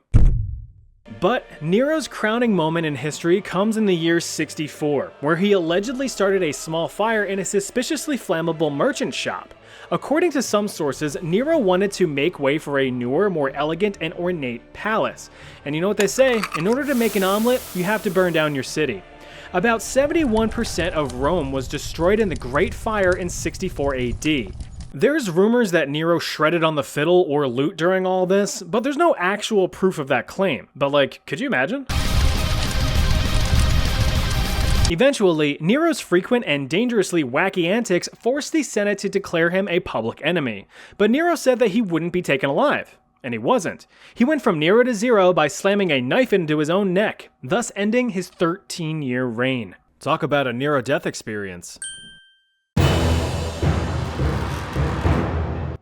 But Nero's crowning moment in history comes in the year 64, where he allegedly started a small fire in a suspiciously flammable merchant shop. According to some sources, Nero wanted to make way for a newer, more elegant, and ornate palace. And you know what they say, in order to make an omelet, you have to burn down your city. About 71% of Rome was destroyed in the Great Fire in 64 AD. There's rumors that Nero shredded on the fiddle or lute during all this, but there's no actual proof of that claim. But like, could you imagine? Eventually, Nero's frequent and dangerously wacky antics forced the Senate to declare him a public enemy. But Nero said that he wouldn't be taken alive. And he wasn't. He went from Nero to zero by slamming a knife into his own neck, thus ending his 13-year reign. Talk about a Nero death experience.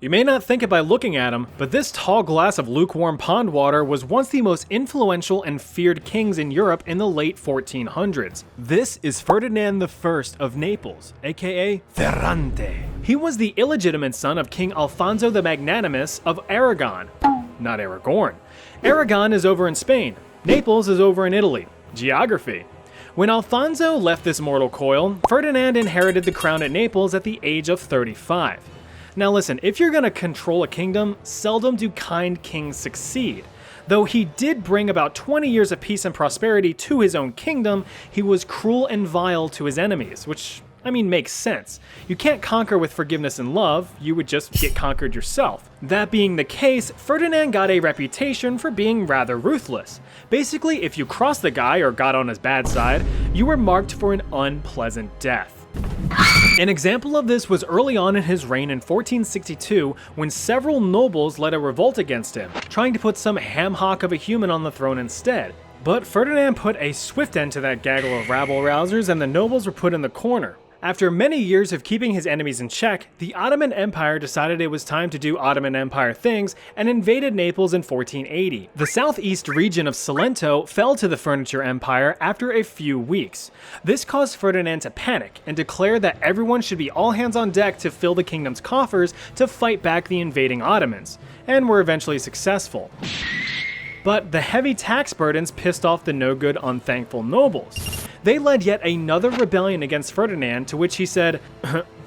You may not think it by looking at him, but this tall glass of lukewarm pond water was once the most influential and feared kings in Europe in the late 1400s. This is Ferdinand I of Naples, aka Ferrante. He was the illegitimate son of King Alfonso the Magnanimous of Aragon. Not Aragorn. Aragon is over in Spain. Naples is over in Italy. Geography. When Alfonso left this mortal coil, Ferdinand inherited the crown at Naples at the age of 35. Now listen, if you're gonna control a kingdom, seldom do kind kings succeed. Though he did bring about 20 years of peace and prosperity to his own kingdom, he was cruel and vile to his enemies, which, I mean, makes sense. You can't conquer with forgiveness and love, you would just get conquered yourself. That being the case, Ferdinand got a reputation for being rather ruthless. Basically, if you crossed the guy or got on his bad side, you were marked for an unpleasant death. An example of this was early on in his reign in 1462 when several nobles led a revolt against him, trying to put some ham-hock of a human on the throne instead. But Ferdinand put a swift end to that gaggle of rabble-rousers and the nobles were put in the corner. After many years of keeping his enemies in check, the Ottoman Empire decided it was time to do Ottoman Empire things and invaded Naples in 1480. The southeast region of Salento fell to the Furniture Empire after a few weeks. This caused Ferdinand to panic and declare that everyone should be all hands on deck to fill the kingdom's coffers to fight back the invading Ottomans, and were eventually successful. But the heavy tax burdens pissed off the no-good, unthankful nobles. They led yet another rebellion against Ferdinand, to which he said,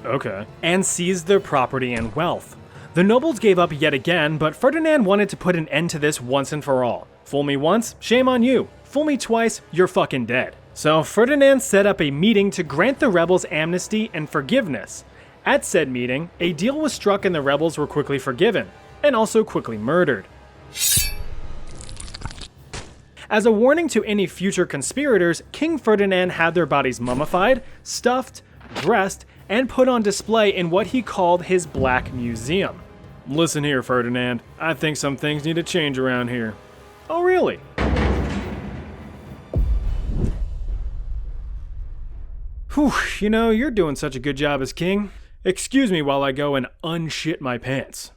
okay, and seized their property and wealth. The nobles gave up yet again, but Ferdinand wanted to put an end to this once and for all. Fool me once, shame on you. Fool me twice, you're fucking dead. So Ferdinand set up a meeting to grant the rebels amnesty and forgiveness. At said meeting, a deal was struck and the rebels were quickly forgiven, and also quickly murdered. As a warning to any future conspirators, King Ferdinand had their bodies mummified, stuffed, dressed, and put on display in what he called his Black Museum. Listen here, Ferdinand. I think some things need to change around here. Oh, really? Whew, you know, you're doing such a good job as king. Excuse me while I go and unshit my pants.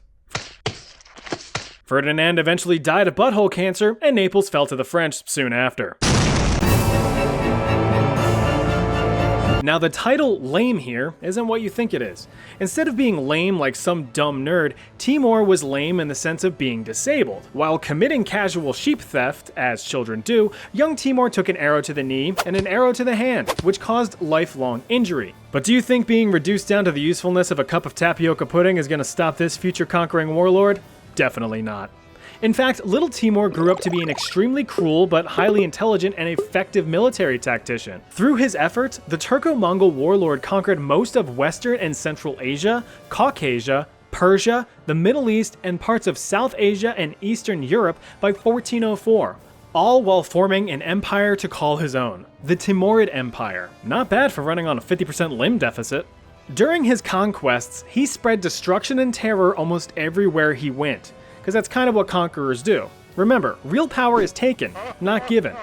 Ferdinand eventually died of butthole cancer, and Naples fell to the French soon after. Now the title lame here isn't what you think it is. Instead of being lame like some dumb nerd, Timur was lame in the sense of being disabled. While committing casual sheep theft, as children do, young Timur took an arrow to the knee and an arrow to the hand, which caused lifelong injury. But do you think being reduced down to the usefulness of a cup of tapioca pudding is going to stop this future conquering warlord? Definitely not. In fact, little Timur grew up to be an extremely cruel but highly intelligent and effective military tactician. Through his efforts, the Turco-Mongol warlord conquered most of Western and Central Asia, Caucasia, Persia, the Middle East, and parts of South Asia and Eastern Europe by 1404, all while forming an empire to call his own, the Timurid Empire. Not bad for running on a 50% limb deficit. During his conquests, he spread destruction and terror almost everywhere he went, because that's kind of what conquerors do. Remember, real power is taken, not given.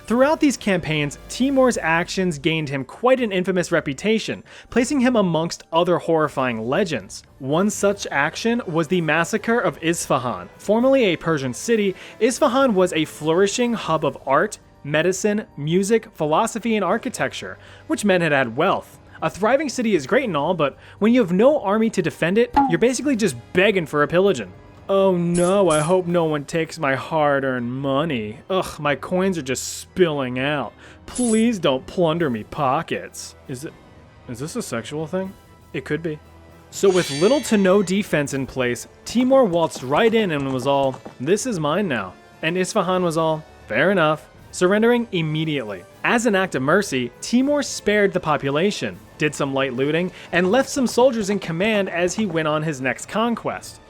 Throughout these campaigns, Timur's actions gained him quite an infamous reputation, placing him amongst other horrifying legends. One such action was the massacre of Isfahan. Formerly a Persian city, Isfahan was a flourishing hub of art, medicine, music, philosophy, and architecture, which meant it had wealth. A thriving city is great and all, but when you have no army to defend it, you're basically just begging for a pillaging. Oh no, I hope no one takes my hard-earned money. Ugh, my coins are just spilling out. Please don't plunder me pockets. Is this a sexual thing? It could be. So with little to no defense in place, Timur waltzed right in and was all, this is mine now. And Isfahan was all, fair enough, surrendering immediately. As an act of mercy, Timur spared the population, did some light looting, and left some soldiers in command as he went on his next conquest.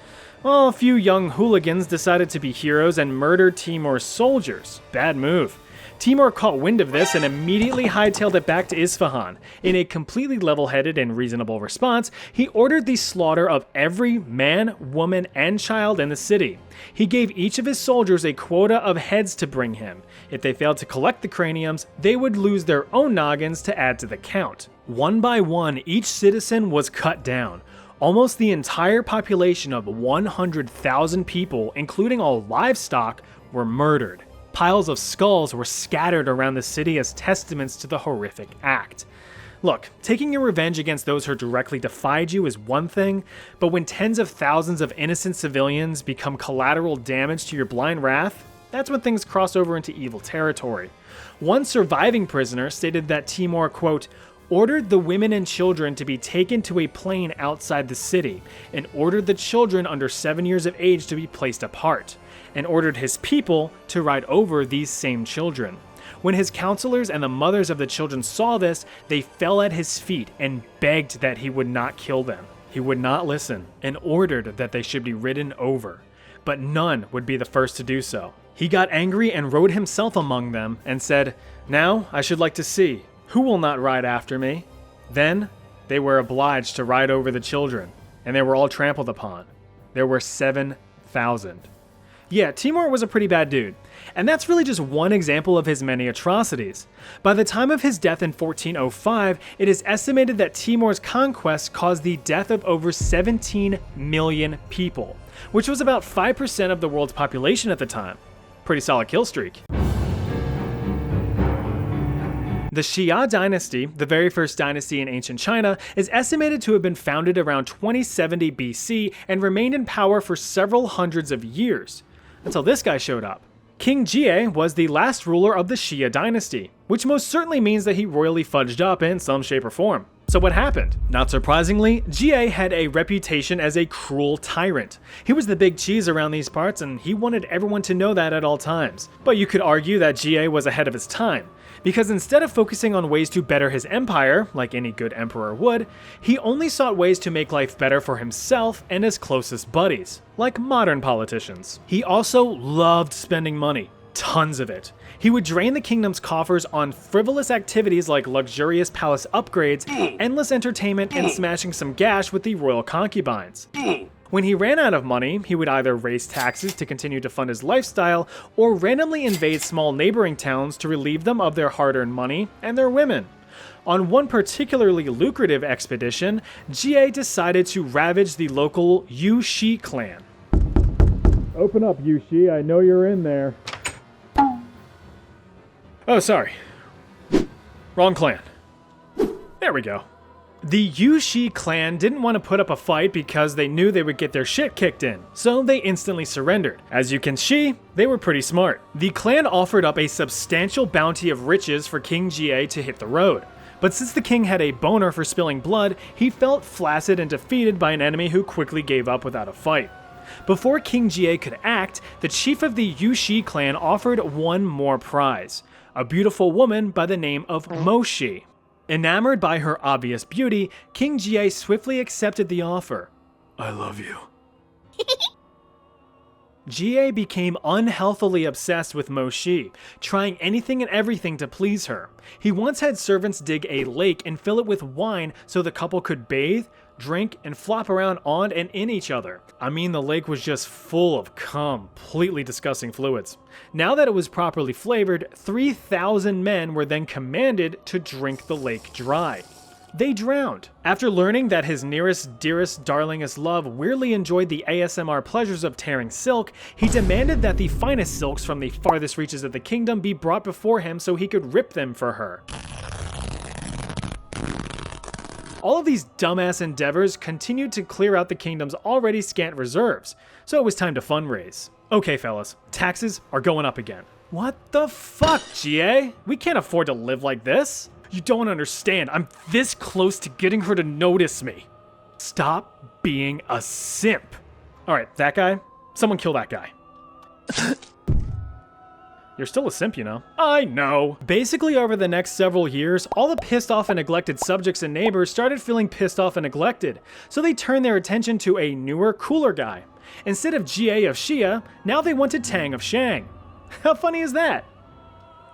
Well, a few young hooligans decided to be heroes and murdered Timur's soldiers. Bad move. Timur caught wind of this and immediately hightailed it back to Isfahan. In a completely level-headed and reasonable response, he ordered the slaughter of every man, woman, and child in the city. He gave each of his soldiers a quota of heads to bring him. If they failed to collect the craniums, they would lose their own noggins to add to the count. One by one, each citizen was cut down. Almost the entire population of 100,000 people, including all livestock, were murdered. Piles of skulls were scattered around the city as testaments to the horrific act. Look, taking your revenge against those who directly defied you is one thing, but when tens of thousands of innocent civilians become collateral damage to your blind wrath, that's when things cross over into evil territory. One surviving prisoner stated that Timur, quote, ordered the women and children to be taken to a plain outside the city, and ordered the children under 7 years of age to be placed apart, and ordered his people to ride over these same children. When his counselors and the mothers of the children saw this, they fell at his feet and begged that he would not kill them. He would not listen, and ordered that they should be ridden over. But none would be the first to do so. He got angry and rode himself among them, and said, now I should like to see, who will not ride after me? Then they were obliged to ride over the children, and they were all trampled upon. There were 7,000. Yeah, Timur was a pretty bad dude. And that's really just one example of his many atrocities. By the time of his death in 1405, it is estimated that Timur's conquest caused the death of over 17 million people, which was about 5% of the world's population at the time. Pretty solid kill streak. The Xia dynasty, the very first dynasty in ancient China, is estimated to have been founded around 2070 BC and remained in power for several hundreds of years, until this guy showed up. King Jie was the last ruler of the Xia dynasty, which most certainly means that he royally fudged up in some shape or form. So what happened? Not surprisingly, Jie had a reputation as a cruel tyrant. He was the big cheese around these parts, and he wanted everyone to know that at all times. But you could argue that Jie was ahead of his time, because instead of focusing on ways to better his empire, like any good emperor would, he only sought ways to make life better for himself and his closest buddies, like modern politicians. He also loved spending money. Tons of it. He would drain the kingdom's coffers on frivolous activities like luxurious palace upgrades, endless entertainment, and smashing some gash with the royal concubines. When he ran out of money, he would either raise taxes to continue to fund his lifestyle, or randomly invade small neighboring towns to relieve them of their hard-earned money and their women. On one particularly lucrative expedition, Jie decided to ravage the local Yu Shi clan. Open up, Yushi. I know you're in there. Oh, sorry. Wrong clan. There we go. The Yu Shi clan didn't want to put up a fight because they knew they would get their shit kicked in, so they instantly surrendered. As you can see, they were pretty smart. The clan offered up a substantial bounty of riches for King Jie to hit the road. But since the king had a boner for spilling blood, he felt flaccid and defeated by an enemy who quickly gave up without a fight. Before King Jie could act, the chief of the Yu Shi clan offered one more prize. A beautiful woman by the name of Moshi. Enamored by her obvious beauty, King Jie swiftly accepted the offer. I love you. Jie became unhealthily obsessed with Moshi, trying anything and everything to please her. He once had servants dig a lake and fill it with wine so the couple could bathe, drink, and flop around on and in each other. I mean, the lake was just full of completely disgusting fluids. Now that it was properly flavored, 3,000 men were then commanded to drink the lake dry. They drowned. After learning that his nearest, dearest, darlingest love weirdly enjoyed the ASMR pleasures of tearing silk, he demanded that the finest silks from the farthest reaches of the kingdom be brought before him so he could rip them for her. All of these dumbass endeavors continued to clear out the kingdom's already scant reserves, so it was time to fundraise. Okay, fellas, taxes are going up again. What the fuck, Jie? We can't afford to live like this. You don't understand. I'm this close to getting her to notice me. Stop being a simp. All right, that guy, someone kill that guy. You're still a simp, you know. I know. Basically, over the next several years, all the pissed off and neglected subjects and neighbors started feeling pissed off and neglected, so they turned their attention to a newer, cooler guy. Instead of Jie of Xia, now they wanted Tang of Shang. How funny is that?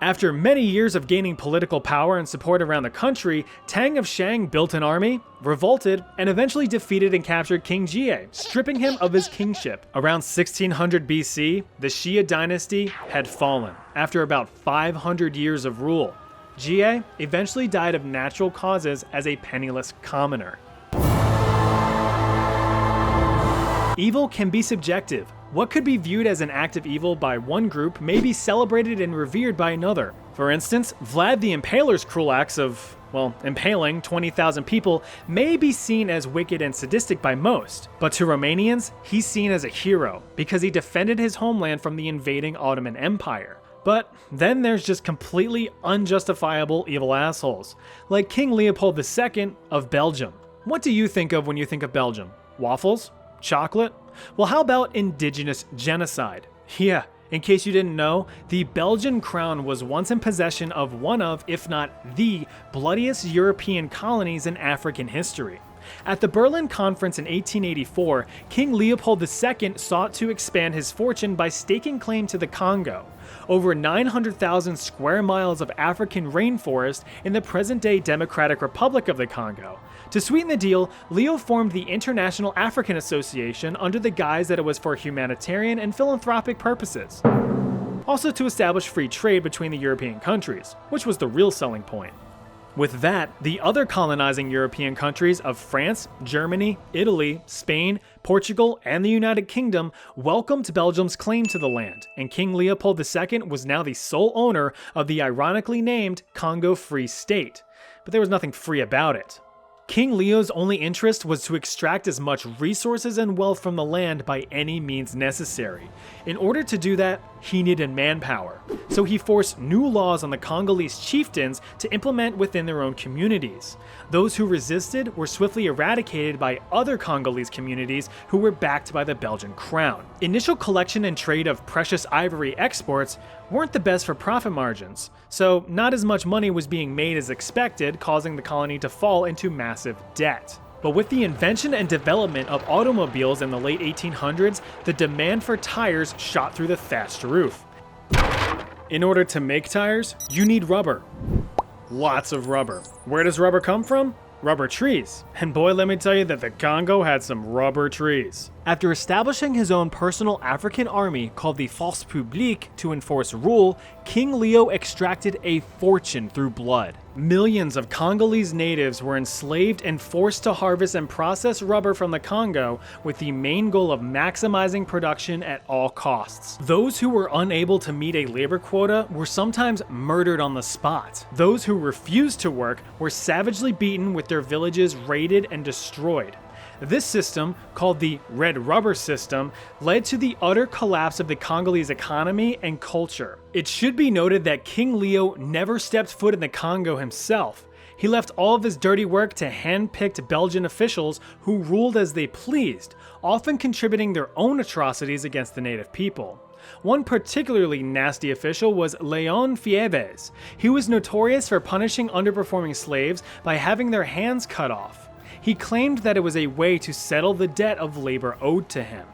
After many years of gaining political power and support around the country, Tang of Shang built an army, revolted, and eventually defeated and captured King Jie, stripping him of his kingship. Around 1600 BC, the Xia dynasty had fallen after about 500 years of rule. Jie eventually died of natural causes as a penniless commoner. Evil can be subjective. What could be viewed as an act of evil by one group may be celebrated and revered by another. For instance, Vlad the Impaler's cruel acts of, well, impaling 20,000 people may be seen as wicked and sadistic by most, but to Romanians, he's seen as a hero because he defended his homeland from the invading Ottoman Empire. But then there's just completely unjustifiable evil assholes, like King Leopold II of Belgium. What do you think of when you think of Belgium? Waffles? Chocolate? Well, how about indigenous genocide? Yeah, in case you didn't know, the Belgian crown was once in possession of one of, if not the, bloodiest European colonies in African history. At the Berlin Conference in 1884, King Leopold II sought to expand his fortune by staking claim to the Congo, over 900,000 square miles of African rainforest in the present-day Democratic Republic of the Congo. To sweeten the deal, Leo formed the International African Association under the guise that it was for humanitarian and philanthropic purposes. Also to establish free trade between the European countries, which was the real selling point. With that, the other colonizing European countries of France, Germany, Italy, Spain, Portugal, and the United Kingdom welcomed Belgium's claim to the land, and King Leopold II was now the sole owner of the ironically named Congo Free State. But there was nothing free about it. King Leo's only interest was to extract as much resources and wealth from the land by any means necessary. In order to do that, he needed manpower. So he forced new laws on the Congolese chieftains to implement within their own communities. Those who resisted were swiftly eradicated by other Congolese communities who were backed by the Belgian crown. Initial collection and trade of precious ivory exports weren't the best for profit margins, so not as much money was being made as expected, causing the colony to fall into massive debt. But with the invention and development of automobiles in the late 1800s, the demand for tires shot through the thatched roof. In order to make tires, you need rubber. Lots of rubber. Where does rubber come from? Rubber trees. And boy, let me tell you that the Congo had some rubber trees. After establishing his own personal African army called the Force Publique to enforce rule, King Leo extracted a fortune through blood. Millions of Congolese natives were enslaved and forced to harvest and process rubber from the Congo with the main goal of maximizing production at all costs. Those who were unable to meet a labor quota were sometimes murdered on the spot. Those who refused to work were savagely beaten with their villages raided and destroyed. This system, called the Red Rubber System, led to the utter collapse of the Congolese economy and culture. It should be noted that King Leo never stepped foot in the Congo himself. He left all of his dirty work to hand-picked Belgian officials who ruled as they pleased, often contributing their own atrocities against the native people. One particularly nasty official was Léon Fièvez. He was notorious for punishing underperforming slaves by having their hands cut off. He claimed that it was a way to settle the debt of labor owed to him.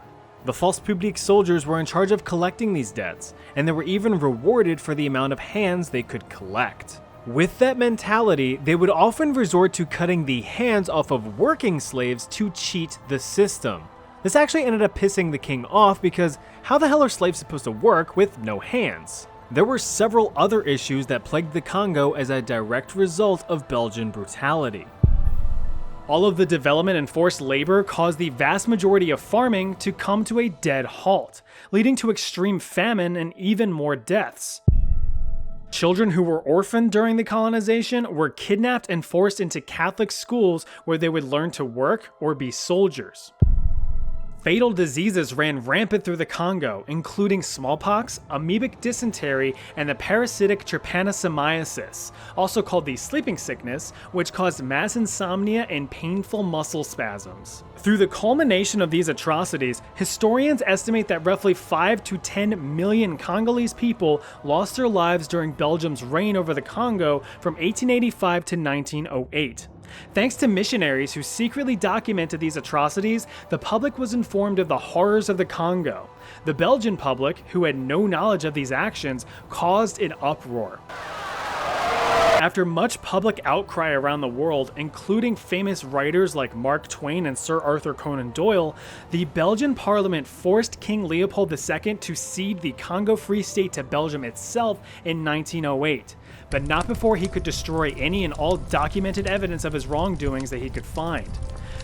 The Force Publique soldiers were in charge of collecting these debts, and they were even rewarded for the amount of hands they could collect. With that mentality, they would often resort to cutting the hands off of working slaves to cheat the system. This actually ended up pissing the king off because how the hell are slaves supposed to work with no hands? There were several other issues that plagued the Congo as a direct result of Belgian brutality. All of the development and forced labor caused the vast majority of farming to come to a dead halt, leading to extreme famine and even more deaths. Children who were orphaned during the colonization were kidnapped and forced into Catholic schools where they would learn to work or be soldiers. Fatal diseases ran rampant through the Congo, including smallpox, amoebic dysentery, and the parasitic trypanosomiasis, also called the sleeping sickness, which caused mass insomnia and painful muscle spasms. Through the culmination of these atrocities, historians estimate that roughly 5 to 10 million Congolese people lost their lives during Belgium's reign over the Congo from 1885 to 1908. Thanks to missionaries who secretly documented these atrocities, the public was informed of the horrors of the Congo. The Belgian public, who had no knowledge of these actions, caused an uproar. After much public outcry around the world, including famous writers like Mark Twain and Sir Arthur Conan Doyle, the Belgian parliament forced King Leopold II to cede the Congo Free State to Belgium itself in 1908. But not before he could destroy any and all documented evidence of his wrongdoings that he could find.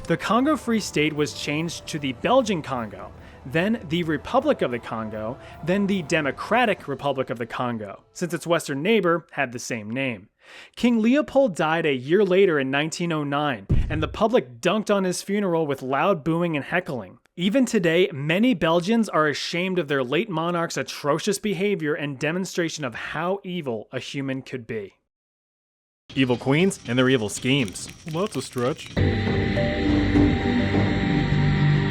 The Congo Free State was changed to the Belgian Congo, then the Republic of the Congo, then the Democratic Republic of the Congo, since its western neighbor had the same name. King Leopold died a year later in 1909, and the public dunked on his funeral with loud booing and heckling. Even today, many Belgians are ashamed of their late monarch's atrocious behavior and demonstration of how evil a human could be. Evil queens and their evil schemes. Well, that's a stretch.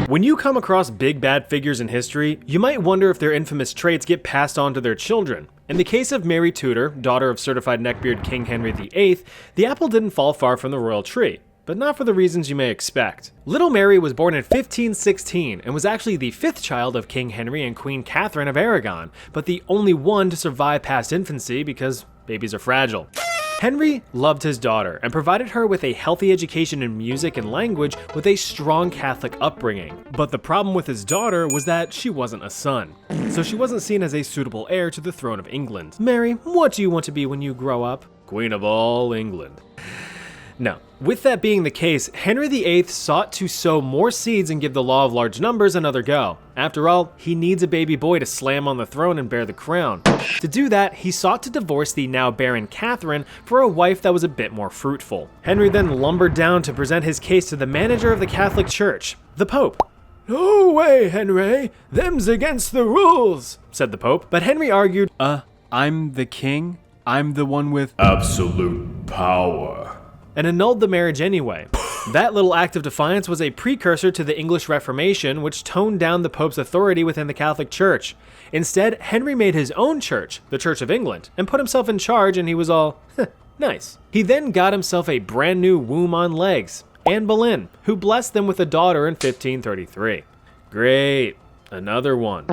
When you come across big bad figures in history, you might wonder if their infamous traits get passed on to their children. In the case of Mary Tudor, daughter of certified neckbeard King Henry VIII, the apple didn't fall far from the royal tree. but not for the reasons you may expect. Little Mary was born in 1516 and was actually the 5th child of King Henry and Queen Catherine of Aragon, but the only one to survive past infancy because babies are fragile. Henry loved his daughter and provided her with a healthy education in music and language with a strong Catholic upbringing. But the problem with his daughter was that she wasn't a son, so she wasn't seen as a suitable heir to the throne of England. Mary, what do you want to be when you grow up? Queen of all England. No. With that being the case, Henry VIII sought to sow more seeds and give the law of large numbers another go. After all, he needs a baby boy to slam on the throne and bear the crown. To do that, he sought to divorce the now barren Catherine for a wife that was a bit more fruitful. Henry then lumbered down to present his case to the manager of the Catholic Church, the Pope. "No way, Henry, them's against the rules," said the Pope. But Henry argued, I'm the king? I'm the one with Absolute power. and annulled the marriage anyway. That little act of defiance was a precursor to the English Reformation, which toned down the Pope's authority within the Catholic Church. Instead, Henry made his own church, the Church of England, and put himself in charge, and he was all, nice. He then got himself a brand new womb on legs, Anne Boleyn, who blessed them with a daughter in 1533. Great, another one.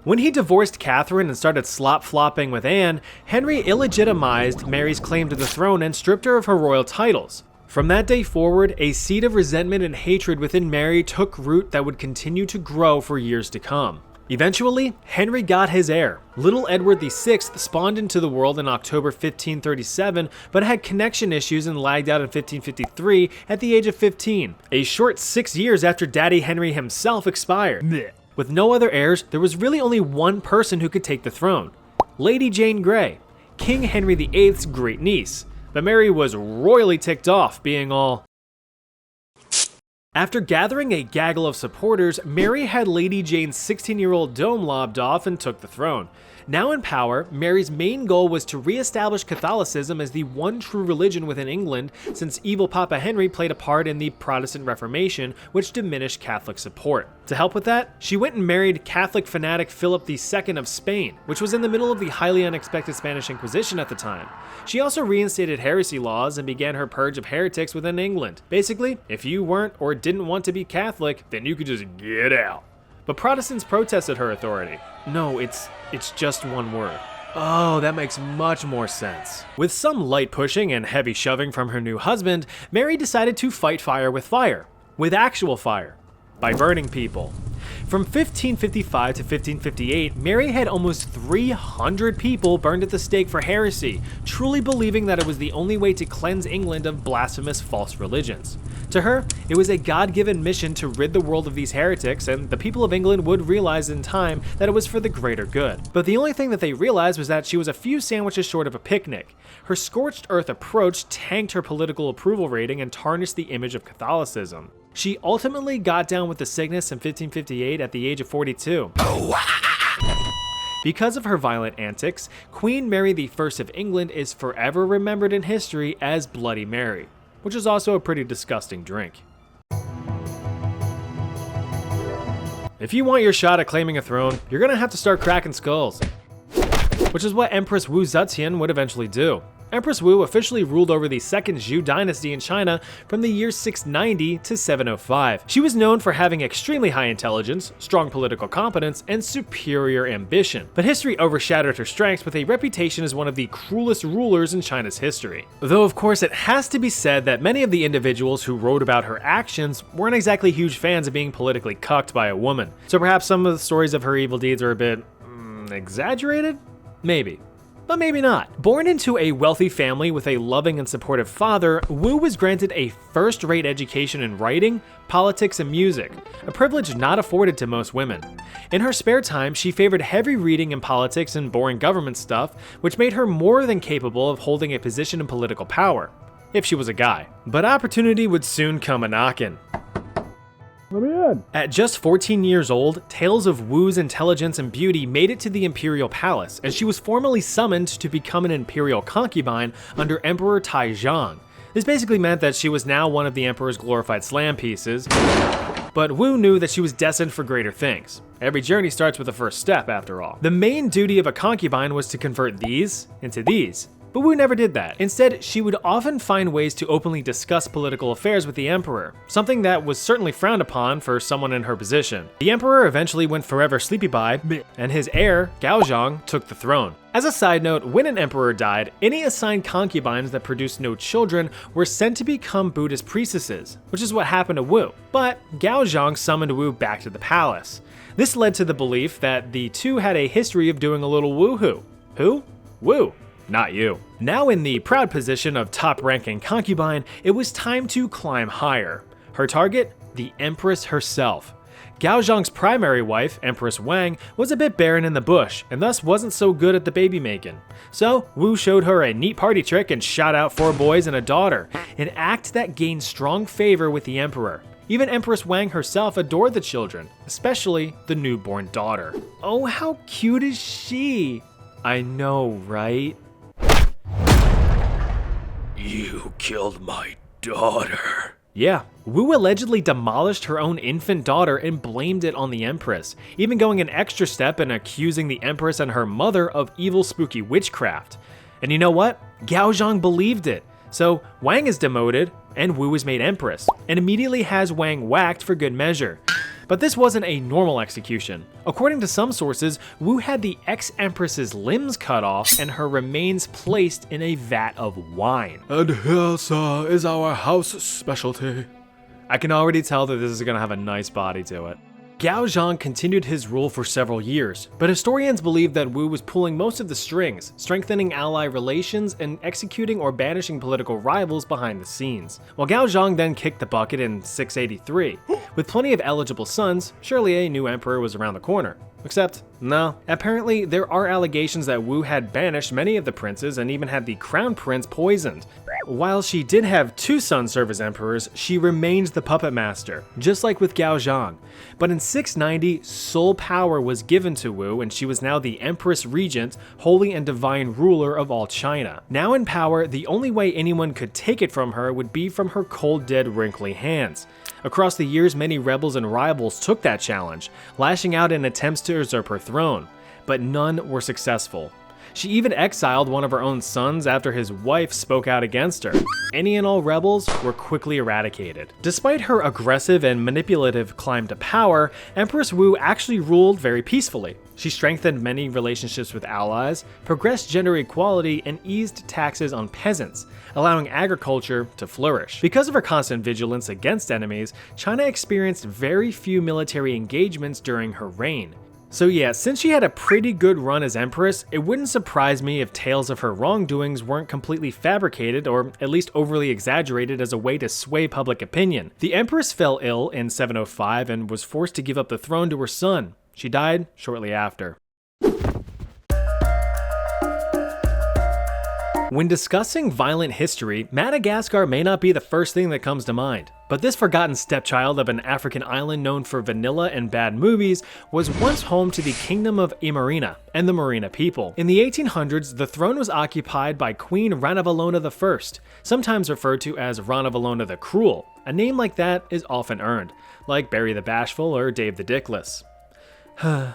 When he divorced Catherine and started slop-flopping with Anne, Henry illegitimized Mary's claim to the throne and stripped her of her royal titles. From that day forward, a seed of resentment and hatred within Mary took root that would continue to grow for years to come. Eventually, Henry got his heir. Little Edward VI spawned into the world in October 1537, but had connection issues and lagged out in 1553 at the age of 15, a short 6 years after Daddy Henry himself expired. Blech. With no other heirs, there was really only one person who could take the throne, Lady Jane Grey, King Henry VIII's great niece. But Mary was royally ticked off, being all... After gathering a gaggle of supporters, Mary had Lady Jane's 16-year-old dome lobbed off and took the throne. Now in power, Mary's main goal was to re-establish Catholicism as the one true religion within England, since evil Papa Henry played a part in the Protestant Reformation, which diminished Catholic support. To help with that, she went and married Catholic fanatic Philip II of Spain, which was in the middle of the highly unexpected Spanish Inquisition at the time. She also reinstated heresy laws and began her purge of heretics within England. Basically, if you weren't or didn't want to be Catholic, then you could just get out. But Protestants protested her authority. No, it's just one word. Oh, that makes much more sense. With some light pushing and heavy shoving from her new husband, Mary decided to fight fire, with actual fire, by burning people. From 1555 to 1558, Mary had almost 300 people burned at the stake for heresy, truly believing that it was the only way to cleanse England of blasphemous false religions. To her, it was a God-given mission to rid the world of these heretics, and the people of England would realize in time that it was for the greater good. But the only thing that they realized was that she was a few sandwiches short of a picnic. Her scorched earth approach tanked her political approval rating and tarnished the image of Catholicism. She ultimately got down with the sickness in 1558 at the age of 42. Because of her violent antics, Queen Mary I of England is forever remembered in history as Bloody Mary, which is also a pretty disgusting drink. If you want your shot at claiming a throne, you're gonna have to start cracking skulls. Which is what Empress Wu Zetian would eventually do. Empress Wu officially ruled over the Second Zhou dynasty in China from the year 690 to 705. She was known for having extremely high intelligence, strong political competence, and superior ambition. But history overshadowed her strengths with a reputation as one of the cruelest rulers in China's history. Though of course it has to be said that many of the individuals who wrote about her actions weren't exactly huge fans of being politically cucked by a woman. So perhaps some of the stories of her evil deeds are a bit exaggerated? Maybe. But maybe not. Born into a wealthy family with a loving and supportive father, Wu was granted a first-rate education in writing, politics, and music, a privilege not afforded to most women. In her spare time, she favored heavy reading in politics and boring government stuff, which made her more than capable of holding a position in political power, if she was a guy. But opportunity would soon come a-knockin'. Let me in. At just 14 years old, tales of Wu's intelligence and beauty made it to the imperial palace, and she was formally summoned to become an imperial concubine under Emperor Taizong. This basically meant that she was now one of the emperor's glorified slam pieces, but Wu knew that she was destined for greater things. Every journey starts with the first step, after all. The main duty of a concubine was to convert these into these, But Wu never did that. Instead, she would often find ways to openly discuss political affairs with the emperor, something that was certainly frowned upon for someone in her position. The emperor eventually went forever sleepy-bye, and his heir, Gaozhong, took the throne. As a side note, when an emperor died, any assigned concubines that produced no children were sent to become Buddhist priestesses, which is what happened to Wu. But Gaozhong summoned Wu back to the palace. This led to the belief that the two had a history of doing a little woohoo. Who? Wu. Not you. Now in the proud position of top-ranking concubine, it was time to climb higher. Her target? The Empress herself. Gaozhong's primary wife, Empress Wang, was a bit barren in the bush, and thus wasn't so good at the baby making. So Wu showed her a neat party trick and shot out 4 boys and a daughter, an act that gained strong favor with the emperor. Even Empress Wang herself adored the children, especially the newborn daughter. Oh, how cute is she? I know, right? You killed my daughter. Yeah, Wu allegedly demolished her own infant daughter and blamed it on the Empress, even going an extra step and accusing the Empress and her mother of evil spooky witchcraft. And you know what? Gaozhong believed it. So Wang is demoted, and Wu is made Empress, and immediately has Wang whacked for good measure. But this wasn't a normal execution. According to some sources, Wu had the ex-Empress's limbs cut off and her remains placed in a vat of wine. And here, sir, is our house specialty. I can already tell that this is gonna have a nice body to it. Gaozhong continued his rule for several years, but historians believe that Wu was pulling most of the strings, strengthening ally relations and executing or banishing political rivals behind the scenes. While Gaozhong then kicked the bucket in 683. With plenty of eligible sons, surely a new emperor was around the corner. Except, no. Apparently, there are allegations that Wu had banished many of the princes and even had the crown prince poisoned. While she did have 2 sons serve as emperors, she remained the puppet master, just like with Gaozhong. But in 690, sole power was given to Wu, and she was now the Empress Regent, holy and divine ruler of all China. Now in power, the only way anyone could take it from her would be from her cold, dead, wrinkly hands. Across the years, many rebels and rivals took that challenge, lashing out in attempts to usurp her throne, but none were successful. She even exiled one of her own sons after his wife spoke out against her. Any and all rebels were quickly eradicated. Despite her aggressive and manipulative climb to power, Empress Wu actually ruled very peacefully. She strengthened many relationships with allies, progressed gender equality, and eased taxes on peasants, allowing agriculture to flourish. Because of her constant vigilance against enemies, China experienced very few military engagements during her reign. So yeah, since she had a pretty good run as Empress, it wouldn't surprise me if tales of her wrongdoings weren't completely fabricated or at least overly exaggerated as a way to sway public opinion. The Empress fell ill in 705 and was forced to give up the throne to her son. She died shortly after. When discussing violent history, Madagascar may not be the first thing that comes to mind. But this forgotten stepchild of an African island known for vanilla and bad movies was once home to the Kingdom of Imarina and the Marina people. In the 1800s, the throne was occupied by Queen Ranavalona I, sometimes referred to as Ranavalona the Cruel. A name like that is often earned, like Barry the Bashful or Dave the Dickless.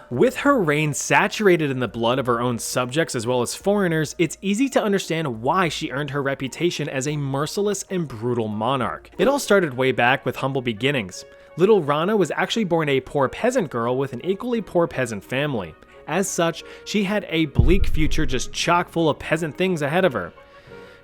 With her reign saturated in the blood of her own subjects as well as foreigners, it's easy to understand why she earned her reputation as a merciless and brutal monarch. It all started way back with humble beginnings. Little Rana was actually born a poor peasant girl with an equally poor peasant family. As such, she had a bleak future just chock full of peasant things ahead of her.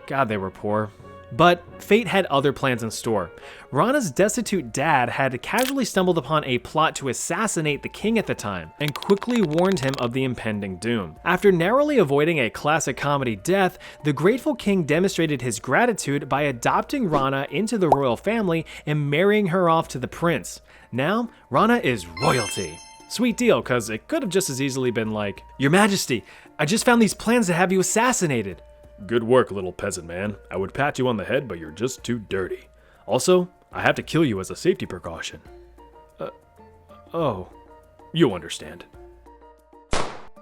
God, they were poor. But fate had other plans in store. Rana's destitute dad had casually stumbled upon a plot to assassinate the king at the time, and quickly warned him of the impending doom. After narrowly avoiding a classic comedy death, the grateful king demonstrated his gratitude by adopting Rana into the royal family and marrying her off to the prince. Now, Rana is royalty. Sweet deal, cause it could have just as easily been like, "Your Majesty, I just found these plans to have you assassinated." Good work, little peasant man. I would pat you on the head, but you're just too dirty. Also, I have to kill you as a safety precaution. Oh. You'll understand.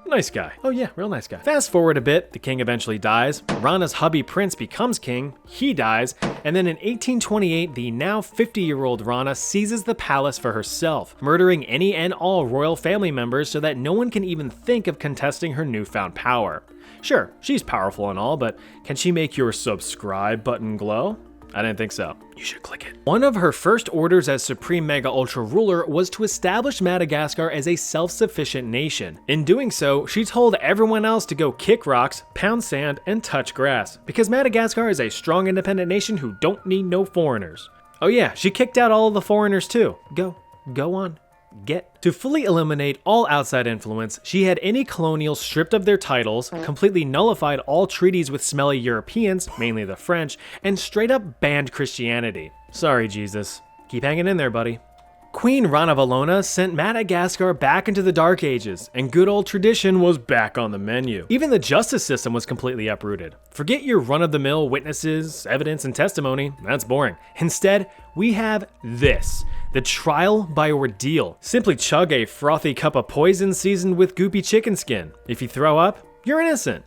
Nice guy. Oh yeah, real nice guy. Fast forward a bit, the king eventually dies, Rana's hubby prince becomes king, he dies, and then in 1828, the now 50-year-old Rana seizes the palace for herself, murdering any and all royal family members so that no one can even think of contesting her newfound power. Sure, she's powerful and all, but can she make your subscribe button glow? I didn't think so. You should click it. One of her first orders as Supreme Mega Ultra Ruler was to establish Madagascar as a self-sufficient nation. In doing so, she told everyone else to go kick rocks, pound sand, and touch grass, because Madagascar is a strong independent nation who don't need no foreigners. Oh yeah, she kicked out all of the foreigners too. Go on. To fully eliminate all outside influence, she had any colonials stripped of their titles, completely nullified all treaties with smelly Europeans, mainly the French, and straight up banned Christianity. Sorry, Jesus. Keep hanging in there, buddy. Queen Ranavalona sent Madagascar back into the Dark Ages, and good old tradition was back on the menu. Even the justice system was completely uprooted. Forget your run-of-the-mill witnesses, evidence, and testimony. That's boring. Instead, we have this. The trial by ordeal. Simply chug a frothy cup of poison seasoned with goopy chicken skin. If you throw up, you're innocent.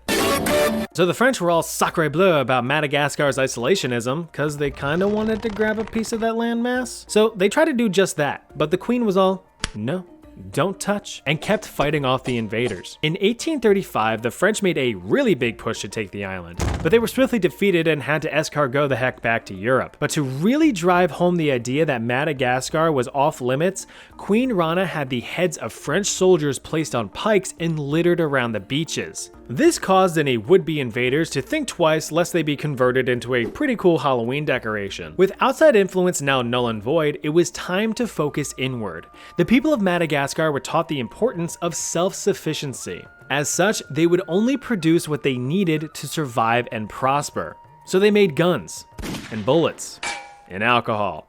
So the French were all sacre bleu about Madagascar's isolationism, cause they kinda wanted to grab a piece of that landmass. So they tried to do just that, but the Queen was all, no, don't touch, and kept fighting off the invaders. In 1835, the French made a really big push to take the island, but they were swiftly defeated and had to escargot the heck back to Europe. But to really drive home the idea that Madagascar was off limits, Queen Rana had the heads of French soldiers placed on pikes and littered around the beaches. This caused any would-be invaders to think twice lest they be converted into a pretty cool Halloween decoration. With outside influence now null and void, it was time to focus inward. The people of Madagascar were taught the importance of self-sufficiency. As such, they would only produce what they needed to survive and prosper. So they made guns, and bullets, and alcohol.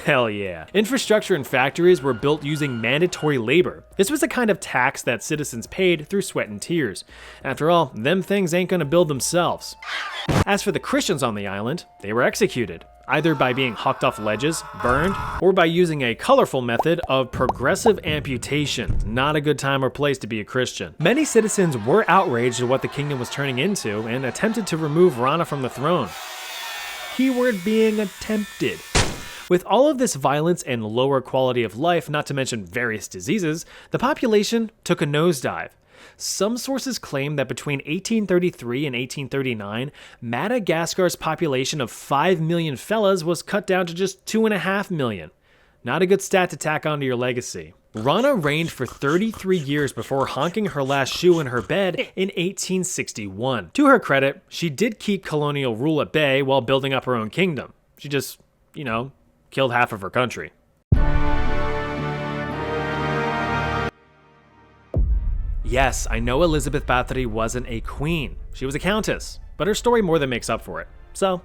Hell yeah. Infrastructure and factories were built using mandatory labor. This was a kind of tax that citizens paid through sweat and tears. After all, them things ain't gonna build themselves. As for the Christians on the island, they were executed, either by being hucked off ledges, burned, or by using a colorful method of progressive amputation. Not a good time or place to be a Christian. Many citizens were outraged at what the kingdom was turning into and attempted to remove Rana from the throne. Keyword being attempted. With all of this violence and lower quality of life, not to mention various diseases, the population took a nosedive. Some sources claim that between 1833 and 1839, Madagascar's population of 5 million fellas was cut down to just 2.5 million. Not a good stat to tack onto your legacy. Rana reigned for 33 years before honking her last shoe in her bed in 1861. To her credit, she did keep colonial rule at bay while building up her own kingdom. She just, killed half of her country. Yes, I know Elizabeth Bathory wasn't a queen. She was a countess, but her story more than makes up for it. So,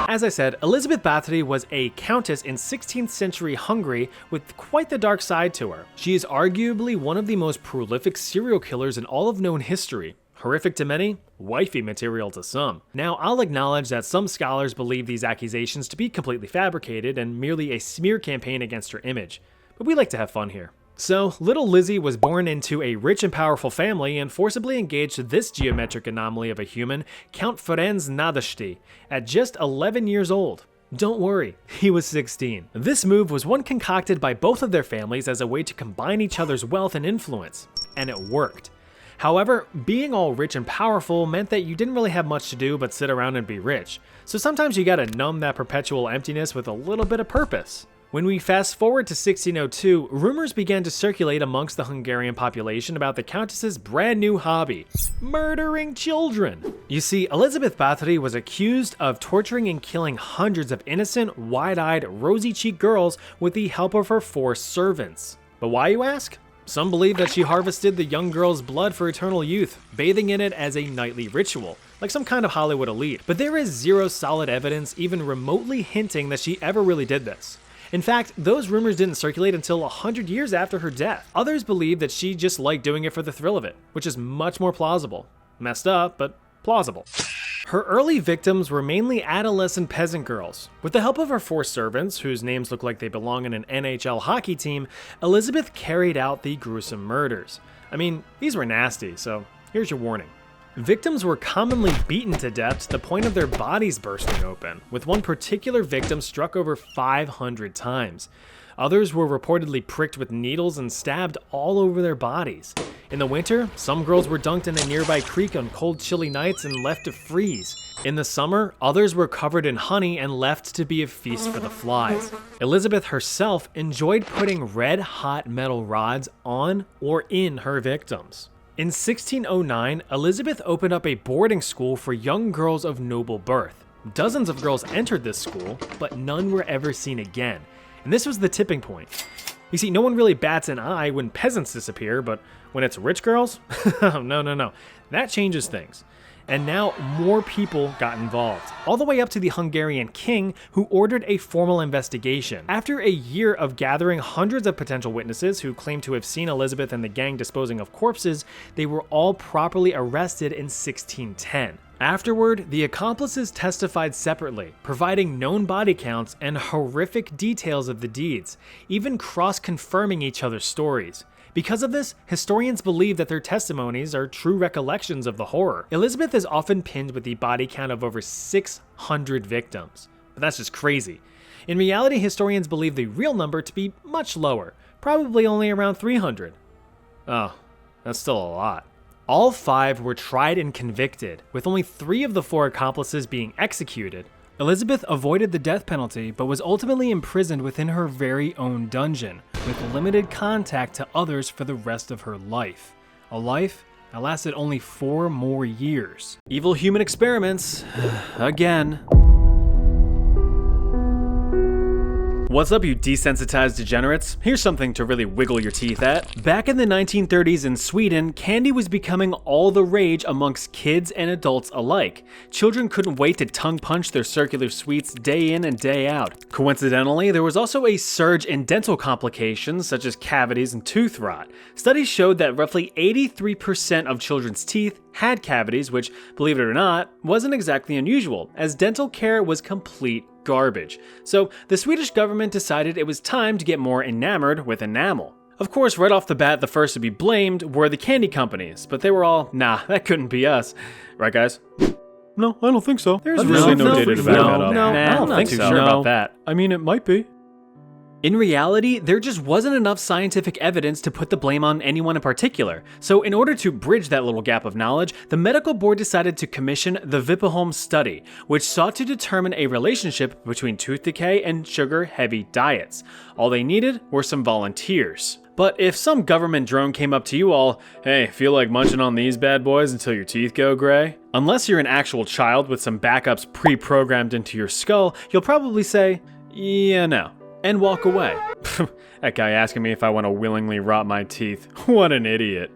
as I said, Elizabeth Bathory was a countess in 16th century Hungary with quite the dark side to her. She is arguably one of the most prolific serial killers in all of known history. Horrific to many, wifey material to some. Now, I'll acknowledge that some scholars believe these accusations to be completely fabricated and merely a smear campaign against her image, but we like to have fun here. So, little Lizzie was born into a rich and powerful family and forcibly engaged this geometric anomaly of a human, Count Ferenc Nadasdy, at just 11 years old. Don't worry, he was 16. This move was one concocted by both of their families as a way to combine each other's wealth and influence, and it worked. However, being all rich and powerful meant that you didn't really have much to do but sit around and be rich. So sometimes you gotta numb that perpetual emptiness with a little bit of purpose. When we fast forward to 1602, rumors began to circulate amongst the Hungarian population about the Countess's brand new hobby, murdering children. You see, Elizabeth Bathory was accused of torturing and killing hundreds of innocent, wide-eyed, rosy-cheeked girls with the help of her 4 servants. But why, you ask? Some believe that she harvested the young girl's blood for eternal youth, bathing in it as a nightly ritual, like some kind of Hollywood elite. But there is zero solid evidence even remotely hinting that she ever really did this. In fact, those rumors didn't circulate until 100 years after her death. Others believe that she just liked doing it for the thrill of it, which is much more plausible. Messed up, but plausible. Her early victims were mainly adolescent peasant girls. With the help of her 4 servants, whose names look like they belong in an NHL hockey team, Elizabeth carried out the gruesome murders. I mean, these were nasty, so here's your warning. Victims were commonly beaten to death to the point of their bodies bursting open, with one particular victim struck over 500 times. Others were reportedly pricked with needles and stabbed all over their bodies. In the winter, some girls were dunked in a nearby creek on cold, chilly nights and left to freeze. In the summer, others were covered in honey and left to be a feast for the flies. Elizabeth herself enjoyed putting red-hot metal rods on or in her victims. In 1609, Elizabeth opened up a boarding school for young girls of noble birth. Dozens of girls entered this school, but none were ever seen again. And this was the tipping point. You see, no one really bats an eye when peasants disappear, but when it's rich girls? No. That changes things. And now more people got involved, all the way up to the Hungarian king, who ordered a formal investigation. After a year of gathering hundreds of potential witnesses who claimed to have seen Elizabeth and the gang disposing of corpses, they were all properly arrested in 1610. Afterward, the accomplices testified separately, providing known body counts and horrific details of the deeds, even cross-confirming each other's stories. Because of this, historians believe that their testimonies are true recollections of the horror. Elizabeth is often pinned with the body count of over 600 victims. But that's just crazy. In reality, historians believe the real number to be much lower, probably only around 300. Oh, that's still a lot. All 5 were tried and convicted, with only 3 of the 4 accomplices being executed. Elizabeth avoided the death penalty, but was ultimately imprisoned within her very own dungeon, with limited contact to others for the rest of her life. A life that lasted only 4 more years. Evil human experiments, again. What's up, you desensitized degenerates? Here's something to really wiggle your teeth at. Back in the 1930s in Sweden, candy was becoming all the rage amongst kids and adults alike. Children couldn't wait to tongue punch their circular sweets day in and day out. Coincidentally, there was also a surge in dental complications such as cavities and tooth rot. Studies showed that roughly 83% of children's teeth had cavities, which, believe it or not, wasn't exactly unusual, as dental care was complete garbage. So the Swedish government decided it was time to get more enamored with enamel. Of course, right off the bat, the first to be blamed were the candy companies, but they were all, nah, that couldn't be us. Right, guys? No, I don't think so. There's really no data to back that up. I'm not too sure about that. I mean, it might be. In reality, there just wasn't enough scientific evidence to put the blame on anyone in particular. So in order to bridge that little gap of knowledge, the medical board decided to commission the Vipeholm study, which sought to determine a relationship between tooth decay and sugar-heavy diets. All they needed were some volunteers. But if some government drone came up to you all, hey, feel like munching on these bad boys until your teeth go gray? Unless you're an actual child with some backups pre-programmed into your skull, you'll probably say, yeah, no, and walk away. That guy asking me if I want to willingly rot my teeth. What an idiot.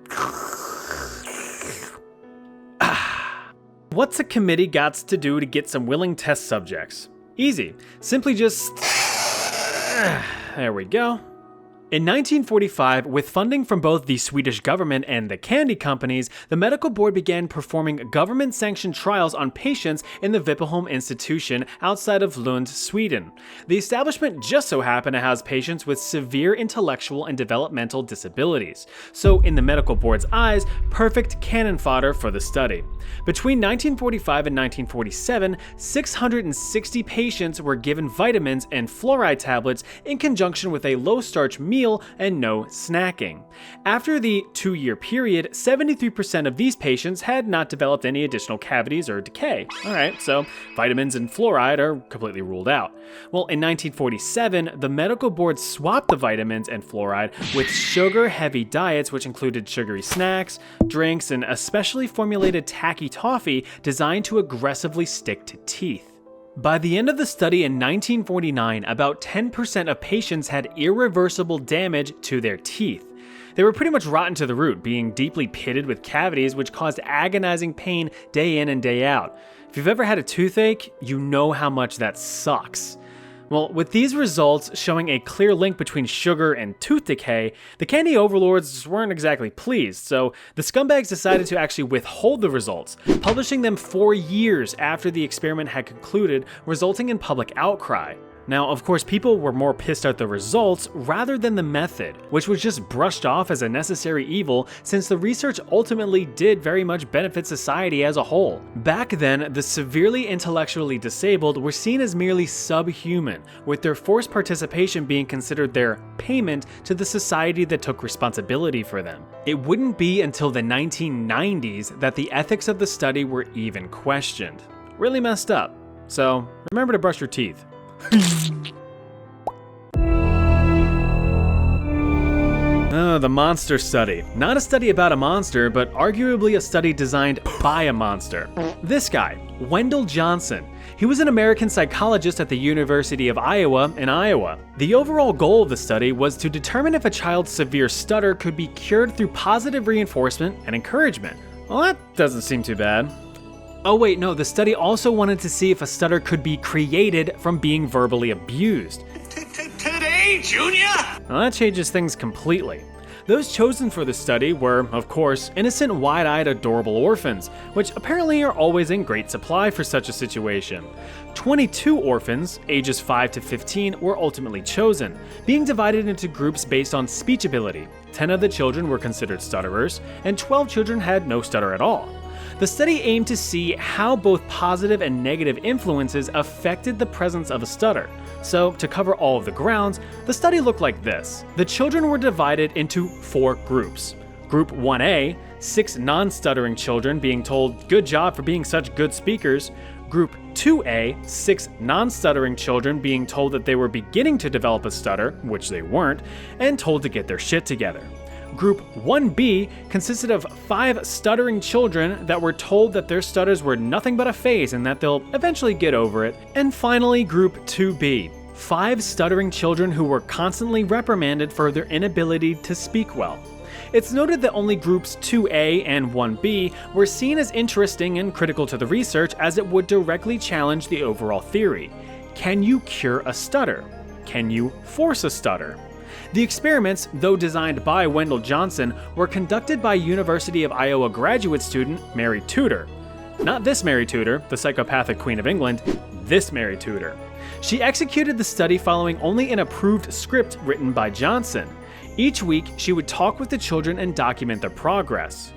What's a committee got to do to get some willing test subjects? Easy. Simply just... There we go. In 1945, with funding from both the Swedish government and the candy companies, the medical board began performing government-sanctioned trials on patients in the Vipeholm Institution outside of Lund, Sweden. The establishment just so happened to house patients with severe intellectual and developmental disabilities, so in the medical board's eyes, perfect cannon fodder for the study. Between 1945 and 1947, 660 patients were given vitamins and fluoride tablets in conjunction with a low-starch meal and no snacking. After the 2-year period, 73% of these patients had not developed any additional cavities or decay. Alright, so vitamins and fluoride are completely ruled out. Well, in 1947, the medical board swapped the vitamins and fluoride with sugar-heavy diets, which included sugary snacks, drinks, and a specially formulated tacky toffee designed to aggressively stick to teeth. By the end of the study in 1949, about 10% of patients had irreversible damage to their teeth. They were pretty much rotten to the root, being deeply pitted with cavities which caused agonizing pain day in and day out. If you've ever had a toothache, you know how much that sucks. Well, with these results showing a clear link between sugar and tooth decay, the candy overlords weren't exactly pleased, so the scumbags decided to actually withhold the results, publishing them 4 years after the experiment had concluded, resulting in public outcry. Now, of course, people were more pissed at the results rather than the method, which was just brushed off as a necessary evil since the research ultimately did very much benefit society as a whole. Back then, the severely intellectually disabled were seen as merely subhuman, with their forced participation being considered their payment to the society that took responsibility for them. It wouldn't be until the 1990s that the ethics of the study were even questioned. Really messed up. So, remember to brush your teeth. The monster study. Not a study about a monster, but arguably a study designed by a monster. This guy, Wendell Johnson. He was an American psychologist at the University of Iowa in Iowa. The overall goal of the study was to determine if a child's severe stutter could be cured through positive reinforcement and encouragement. Well, that doesn't seem too bad. Oh wait, no, the study also wanted to see if a stutter could be created from being verbally abused. Today, Junior? Well, that changes things completely. Those chosen for the study were, of course, innocent, wide-eyed, adorable orphans, which apparently are always in great supply for such a situation. 22 orphans, ages 5 to 15, were ultimately chosen, being divided into groups based on speech ability. 10 of the children were considered stutterers, and 12 children had no stutter at all. The study aimed to see how both positive and negative influences affected the presence of a stutter. So, to cover all of the grounds, the study looked like this. The children were divided into 4 groups. Group 1A, 6 non-stuttering children being told, "Good job for being such good speakers." Group 2A, 6 non-stuttering children being told that they were beginning to develop a stutter, which they weren't, and told to get their shit together. Group 1B consisted of 5 stuttering children that were told that their stutters were nothing but a phase and that they'll eventually get over it. And finally, Group 2B, 5 stuttering children who were constantly reprimanded for their inability to speak well. It's noted that only groups 2A and 1B were seen as interesting and critical to the research as it would directly challenge the overall theory. Can you cure a stutter? Can you force a stutter? The experiments, though designed by Wendell Johnson, were conducted by University of Iowa graduate student Mary Tudor. Not this Mary Tudor, the psychopathic Queen of England, this Mary Tudor. She executed the study following only an approved script written by Johnson. Each week, she would talk with the children and document their progress.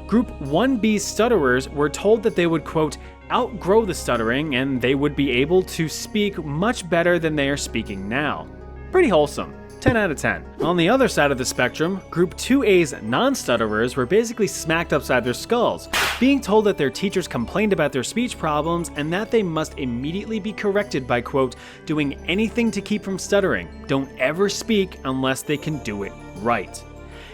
Group 1B stutterers were told that they would, quote, outgrow the stuttering and they would be able to speak much better than they are speaking now. Pretty wholesome. 10 out of 10. On the other side of the spectrum, Group 2A's non-stutterers were basically smacked upside their skulls, being told that their teachers complained about their speech problems and that they must immediately be corrected by, quote, doing anything to keep from stuttering. Don't ever speak unless they can do it right.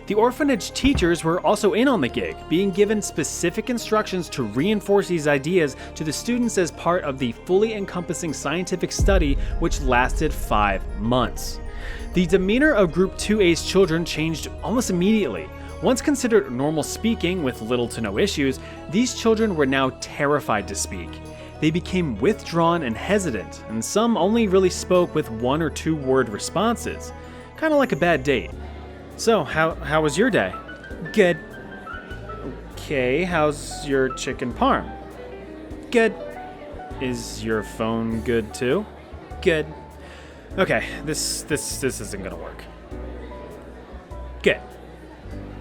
The orphanage teachers were also in on the gig, being given specific instructions to reinforce these ideas to the students as part of the fully encompassing scientific study, which lasted 5 months. The demeanor of Group 2A's children changed almost immediately. Once considered normal speaking with little to no issues, these children were now terrified to speak. They became withdrawn and hesitant, and some only really spoke with 1 or 2 word responses. Kind of like a bad date. So, how was your day? Good. Okay, how's your chicken parm? Good. Is your phone good too? Good. Okay, this isn't gonna work. Good.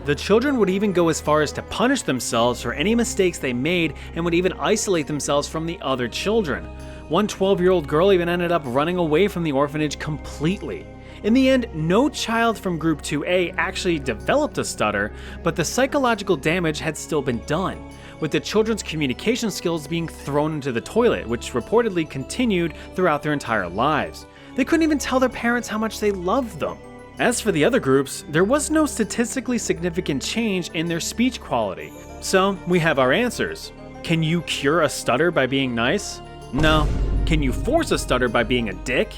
The children would even go as far as to punish themselves for any mistakes they made and would even isolate themselves from the other children. One 12-year-old girl even ended up running away from the orphanage completely. In the end, no child from Group 2A actually developed a stutter, but the psychological damage had still been done, with the children's communication skills being thrown into the toilet, which reportedly continued throughout their entire lives. They couldn't even tell their parents how much they loved them. As for the other groups, there was no statistically significant change in their speech quality. So, we have our answers. Can you cure a stutter by being nice? No. Can you force a stutter by being a dick?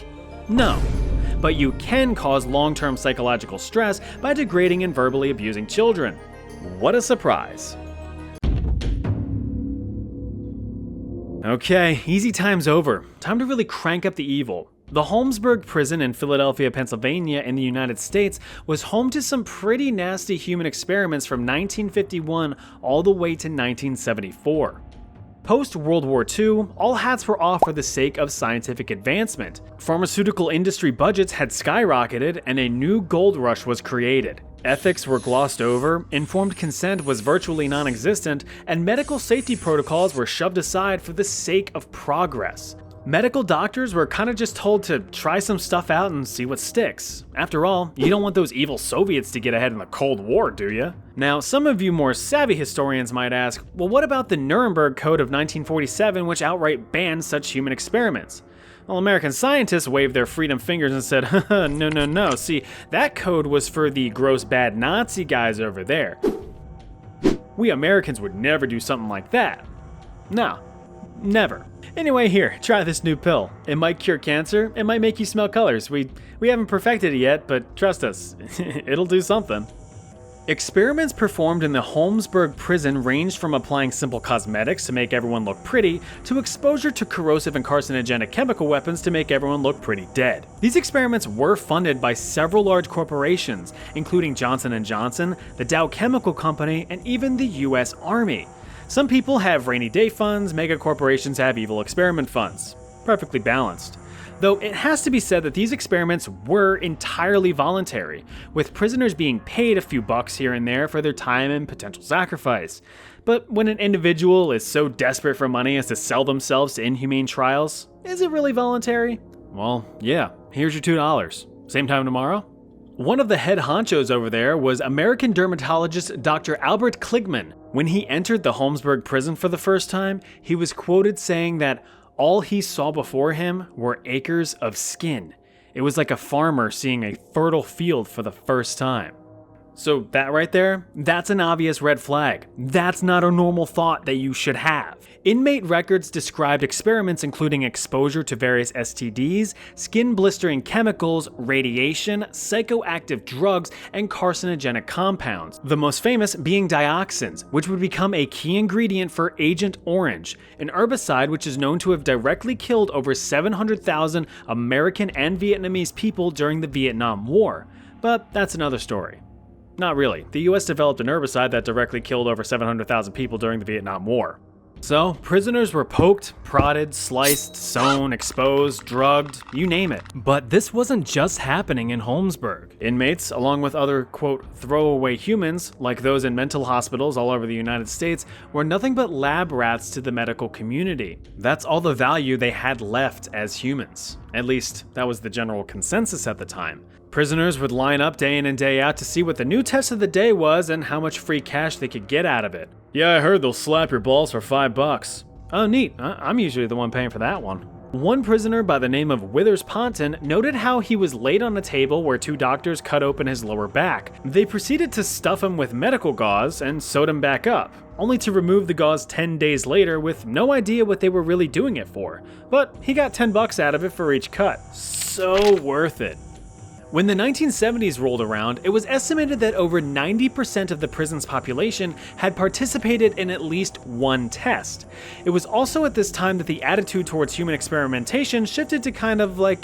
No. But you can cause long-term psychological stress by degrading and verbally abusing children. What a surprise. Okay, easy time's over. Time to really crank up the evil. The Holmesburg prison in Philadelphia, Pennsylvania in the United States was home to some pretty nasty human experiments from 1951 all the way to 1974. Post-World War II, all hats were off for the sake of scientific advancement. Pharmaceutical industry budgets had skyrocketed and a new gold rush was created. Ethics were glossed over, informed consent was virtually non-existent, and medical safety protocols were shoved aside for the sake of progress. Medical doctors were kind of just told to try some stuff out and see what sticks. After all, you don't want those evil Soviets to get ahead in the Cold War, do you? Now, some of you more savvy historians might ask, well, what about the Nuremberg Code of 1947, which outright banned such human experiments? Well, American scientists waved their freedom fingers and said, haha, no. See, that code was for the gross bad Nazi guys over there. We Americans would never do something like that. No, never. Anyway, here, try this new pill. It might cure cancer, it might make you smell colors. We haven't perfected it yet, but trust us, it'll do something. Experiments performed in the Holmesburg prison ranged from applying simple cosmetics to make everyone look pretty, to exposure to corrosive and carcinogenic chemical weapons to make everyone look pretty dead. These experiments were funded by several large corporations, including Johnson & Johnson, the Dow Chemical Company, and even the US Army. Some people have rainy day funds, mega corporations have evil experiment funds. Perfectly balanced. Though it has to be said that these experiments were entirely voluntary, with prisoners being paid a few bucks here and there for their time and potential sacrifice. But when an individual is so desperate for money as to sell themselves to inhumane trials, is it really voluntary? Well, yeah, here's your $2. Same time tomorrow? One of the head honchos over there was American dermatologist Dr. Albert Kligman. When he entered the Holmesburg prison for the first time, he was quoted saying that all he saw before him were acres of skin. It was like a farmer seeing a fertile field for the first time. So that right there, that's an obvious red flag. That's not a normal thought that you should have. Inmate records described experiments including exposure to various STDs, skin blistering chemicals, radiation, psychoactive drugs, and carcinogenic compounds. The most famous being dioxins, which would become a key ingredient for Agent Orange, an herbicide which is known to have directly killed over 700,000 American and Vietnamese people during the Vietnam War. But that's another story. Not really. The US developed an herbicide that directly killed over 700,000 people during the Vietnam War. So, prisoners were poked, prodded, sliced, sewn, exposed, drugged, you name it. But this wasn't just happening in Holmesburg. Inmates, along with other, quote, throwaway humans, like those in mental hospitals all over the United States, were nothing but lab rats to the medical community. That's all the value they had left as humans. At least, that was the general consensus at the time. Prisoners would line up day in and day out to see what the new test of the day was and how much free cash they could get out of it. Yeah, I heard they'll slap your balls for $5. Oh, neat. I'm usually the one paying for that one. One prisoner by the name of Withers Ponton noted how he was laid on a table where two doctors cut open his lower back. They proceeded to stuff him with medical gauze and sewed him back up, only to remove the gauze 10 days later with no idea what they were really doing it for. But he got $10 out of it for each cut. So worth it. When the 1970s rolled around, it was estimated that over 90% of the prison's population had participated in at least one test. It was also at this time that the attitude towards human experimentation shifted to kind of like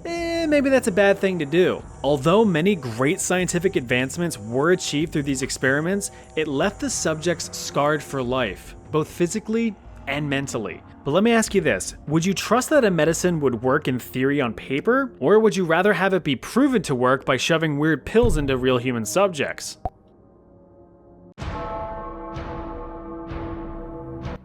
maybe that's a bad thing to do. Although many great scientific advancements were achieved through these experiments, it left the subjects scarred for life, both physically and mentally. But let me ask you this, would you trust that a medicine would work in theory on paper, or would you rather have it be proven to work by shoving weird pills into real human subjects?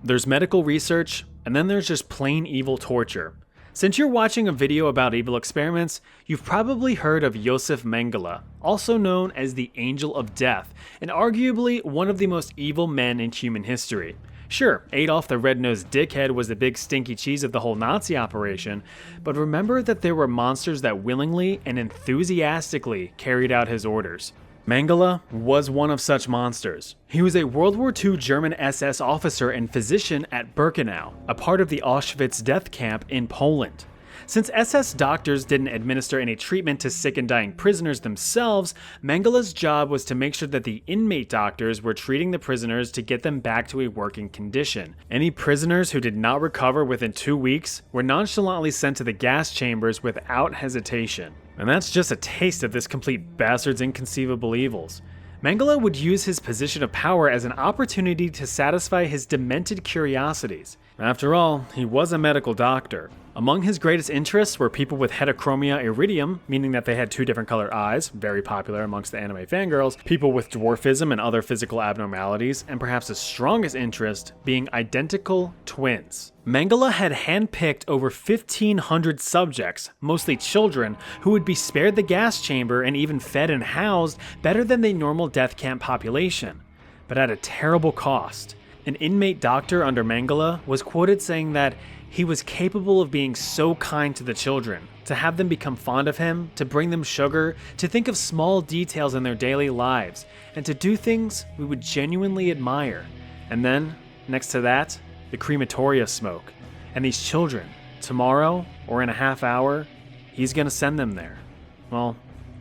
There's medical research, and then there's just plain evil torture. Since you're watching a video about evil experiments, you've probably heard of Josef Mengele, also known as the Angel of Death, and arguably one of the most evil men in human history. Sure, Adolf the red-nosed dickhead was the big stinky cheese of the whole Nazi operation, but remember that there were monsters that willingly and enthusiastically carried out his orders. Mengele was one of such monsters. He was a World War II German SS officer and physician at Birkenau, a part of the Auschwitz death camp in Poland. Since SS doctors didn't administer any treatment to sick and dying prisoners themselves, Mengele's job was to make sure that the inmate doctors were treating the prisoners to get them back to a working condition. Any prisoners who did not recover within 2 weeks were nonchalantly sent to the gas chambers without hesitation. And that's just a taste of this complete bastard's inconceivable evils. Mengele would use his position of power as an opportunity to satisfy his demented curiosities. After all, he was a medical doctor. Among his greatest interests were people with heterochromia iridium, meaning that they had two different colored eyes, very popular amongst the anime fangirls, people with dwarfism and other physical abnormalities, and perhaps his strongest interest being identical twins. Mengele had handpicked over 1,500 subjects, mostly children, who would be spared the gas chamber and even fed and housed better than the normal death camp population, but at a terrible cost. An inmate doctor under Mengele was quoted saying that he was capable of being so kind to the children, to have them become fond of him, to bring them sugar, to think of small details in their daily lives, and to do things we would genuinely admire. And then, next to that, the crematoria smoke. And these children, tomorrow or in a half hour, he's gonna send them there. Well,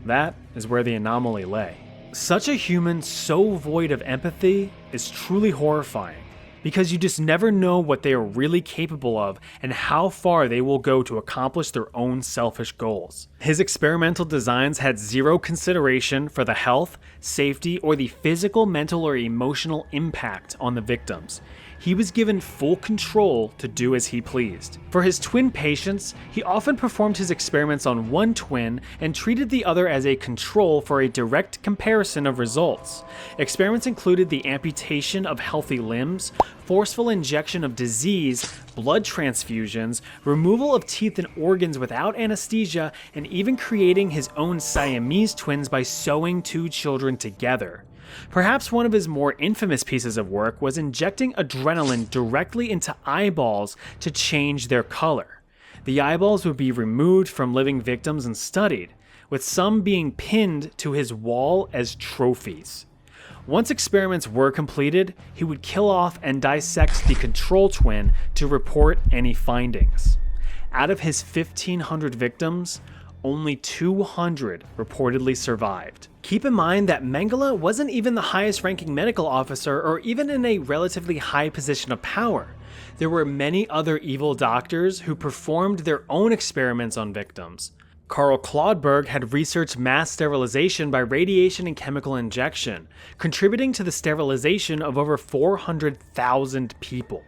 that is where the anomaly lay. Such a human so void of empathy is truly horrifying, because you just never know what they are really capable of and how far they will go to accomplish their own selfish goals. His experimental designs had zero consideration for the health, safety, or the physical, mental, or emotional impact on the victims. He was given full control to do as he pleased. For his twin patients, he often performed his experiments on one twin and treated the other as a control for a direct comparison of results. Experiments included the amputation of healthy limbs, forceful injection of disease, blood transfusions, removal of teeth and organs without anesthesia, and even creating his own Siamese twins by sewing two children together. Perhaps one of his more infamous pieces of work was injecting adrenaline directly into eyeballs to change their color. The eyeballs would be removed from living victims and studied, with some being pinned to his wall as trophies. Once experiments were completed, he would kill off and dissect the control twin to report any findings. Out of his 1,500 victims, only 200 reportedly survived. Keep in mind that Mengele wasn't even the highest ranking medical officer or even in a relatively high position of power. There were many other evil doctors who performed their own experiments on victims. Karl Claudeberg had researched mass sterilization by radiation and chemical injection, contributing to the sterilization of over 400,000 people.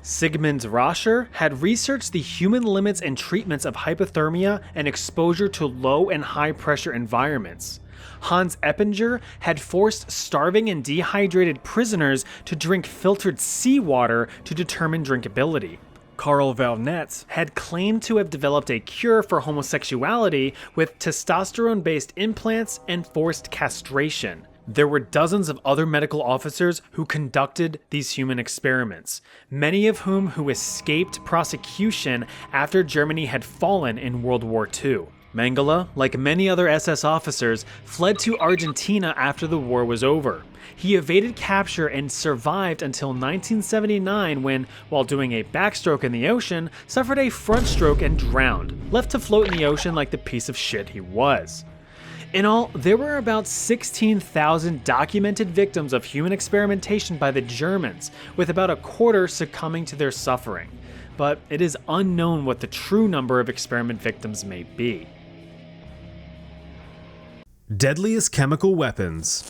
Sigmund Rascher had researched the human limits and treatments of hypothermia and exposure to low and high pressure environments. Hans Eppinger had forced starving and dehydrated prisoners to drink filtered seawater to determine drinkability. Karl Valnetz had claimed to have developed a cure for homosexuality with testosterone-based implants and forced castration. There were dozens of other medical officers who conducted these human experiments, many of whom who escaped prosecution after Germany had fallen in World War II. Mengele, like many other SS officers, fled to Argentina after the war was over. He evaded capture and survived until 1979 when, while doing a backstroke in the ocean, suffered a front stroke and drowned, left to float in the ocean like the piece of shit he was. In all, there were about 16,000 documented victims of human experimentation by the Germans, with about a quarter succumbing to their suffering. But it is unknown what the true number of experiment victims may be. Deadliest chemical weapons.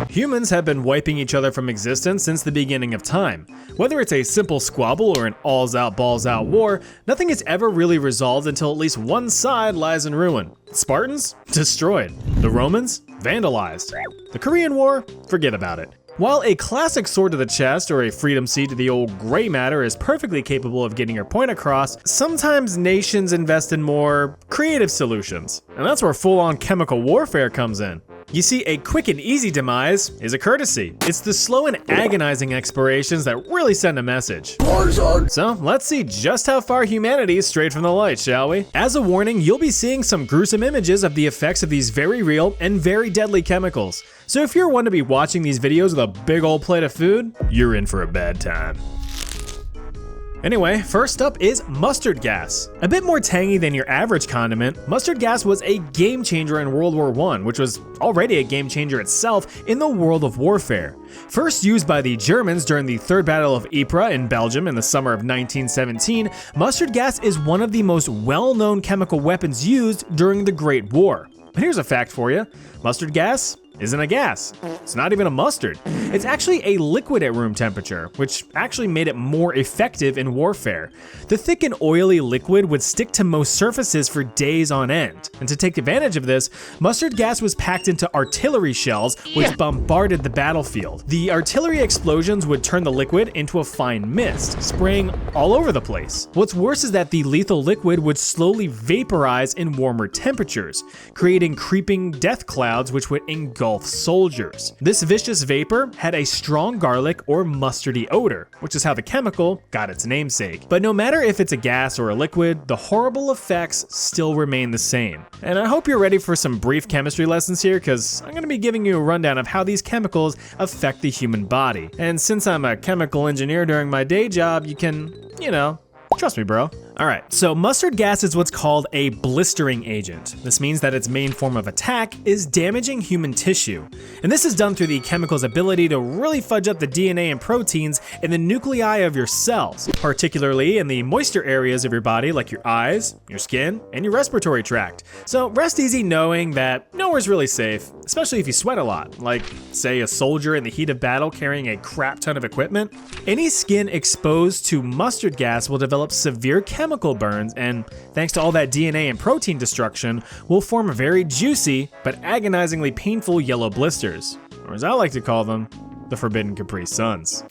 Humans have been wiping each other from existence since the beginning of time. Whether it's a simple squabble or an alls-out, balls-out war, nothing is ever really resolved until at least one side lies in ruin. Spartans? Destroyed. The Romans? Vandalized. The Korean War? Forget about it. While a classic sword to the chest or a freedom seat to the old gray matter is perfectly capable of getting your point across, sometimes nations invest in more creative solutions. And that's where full-on chemical warfare comes in. You see, a quick and easy demise is a courtesy. It's the slow and agonizing expirations that really send a message. So let's see just how far humanity is strayed from the light, shall we? As a warning, you'll be seeing some gruesome images of the effects of these very real and very deadly chemicals. So if you're one to be watching these videos with a big old plate of food, you're in for a bad time. Anyway, first up is mustard gas. A bit more tangy than your average condiment, mustard gas was a game changer in World War I, which was already a game changer itself in the world of warfare. First used by the Germans during the Third Battle of Ypres in Belgium in the summer of 1917, mustard gas is one of the most well-known chemical weapons used during the Great War. But here's a fact for you: mustard gas isn't a gas. It's not even a mustard. It's actually a liquid at room temperature, which actually made it more effective in warfare. The thick and oily liquid would stick to most surfaces for days on end. And to take advantage of this, mustard gas was packed into artillery shells, which bombarded the battlefield. The artillery explosions would turn the liquid into a fine mist, spraying all over the place. What's worse is that the lethal liquid would slowly vaporize in warmer temperatures, creating creeping death clouds which would engulf soldiers. This vicious vapor had a strong garlic or mustardy odor, which is how the chemical got its namesake. But no matter if it's a gas or a liquid, the horrible effects still remain the same. And I hope you're ready for some brief chemistry lessons here, because I'm going to be giving you a rundown of how these chemicals affect the human body. And since I'm a chemical engineer during my day job, you can, trust me, bro. Alright, so mustard gas is what's called a blistering agent. This means that its main form of attack is damaging human tissue. And this is done through the chemical's ability to really fudge up the DNA and proteins in the nuclei of your cells, particularly in the moisture areas of your body like your eyes, your skin, and your respiratory tract. So rest easy knowing that nowhere's really safe, especially if you sweat a lot, like say a soldier in the heat of battle carrying a crap ton of equipment. Any skin exposed to mustard gas will develop severe chemical burns, and thanks to all that DNA and protein destruction, will form very juicy but agonizingly painful yellow blisters, or as I like to call them, the Forbidden Capri Suns.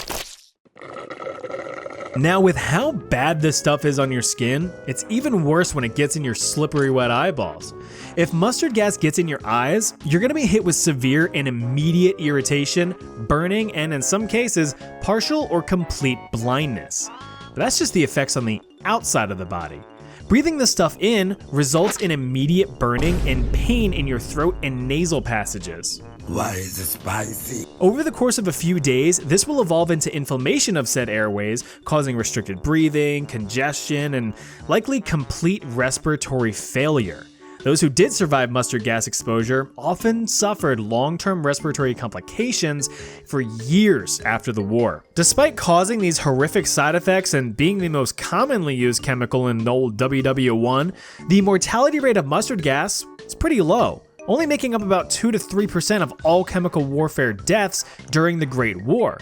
Now, with how bad this stuff is on your skin, it's even worse when it gets in your slippery wet eyeballs. If mustard gas gets in your eyes, you're gonna be hit with severe and immediate irritation, burning, and in some cases, partial or complete blindness. But that's just the effects on the outside of the body. Breathing this stuff in results in immediate burning and pain in your throat and nasal passages. Why is it spicy? Over the course of a few days, this will evolve into inflammation of said airways, causing restricted breathing, congestion, and likely complete respiratory failure. Those who did survive mustard gas exposure often suffered long-term respiratory complications for years after the war. Despite causing these horrific side effects and being the most commonly used chemical in old WW1, the mortality rate of mustard gas is pretty low, only making up about 2 to 3% of all chemical warfare deaths during the Great War.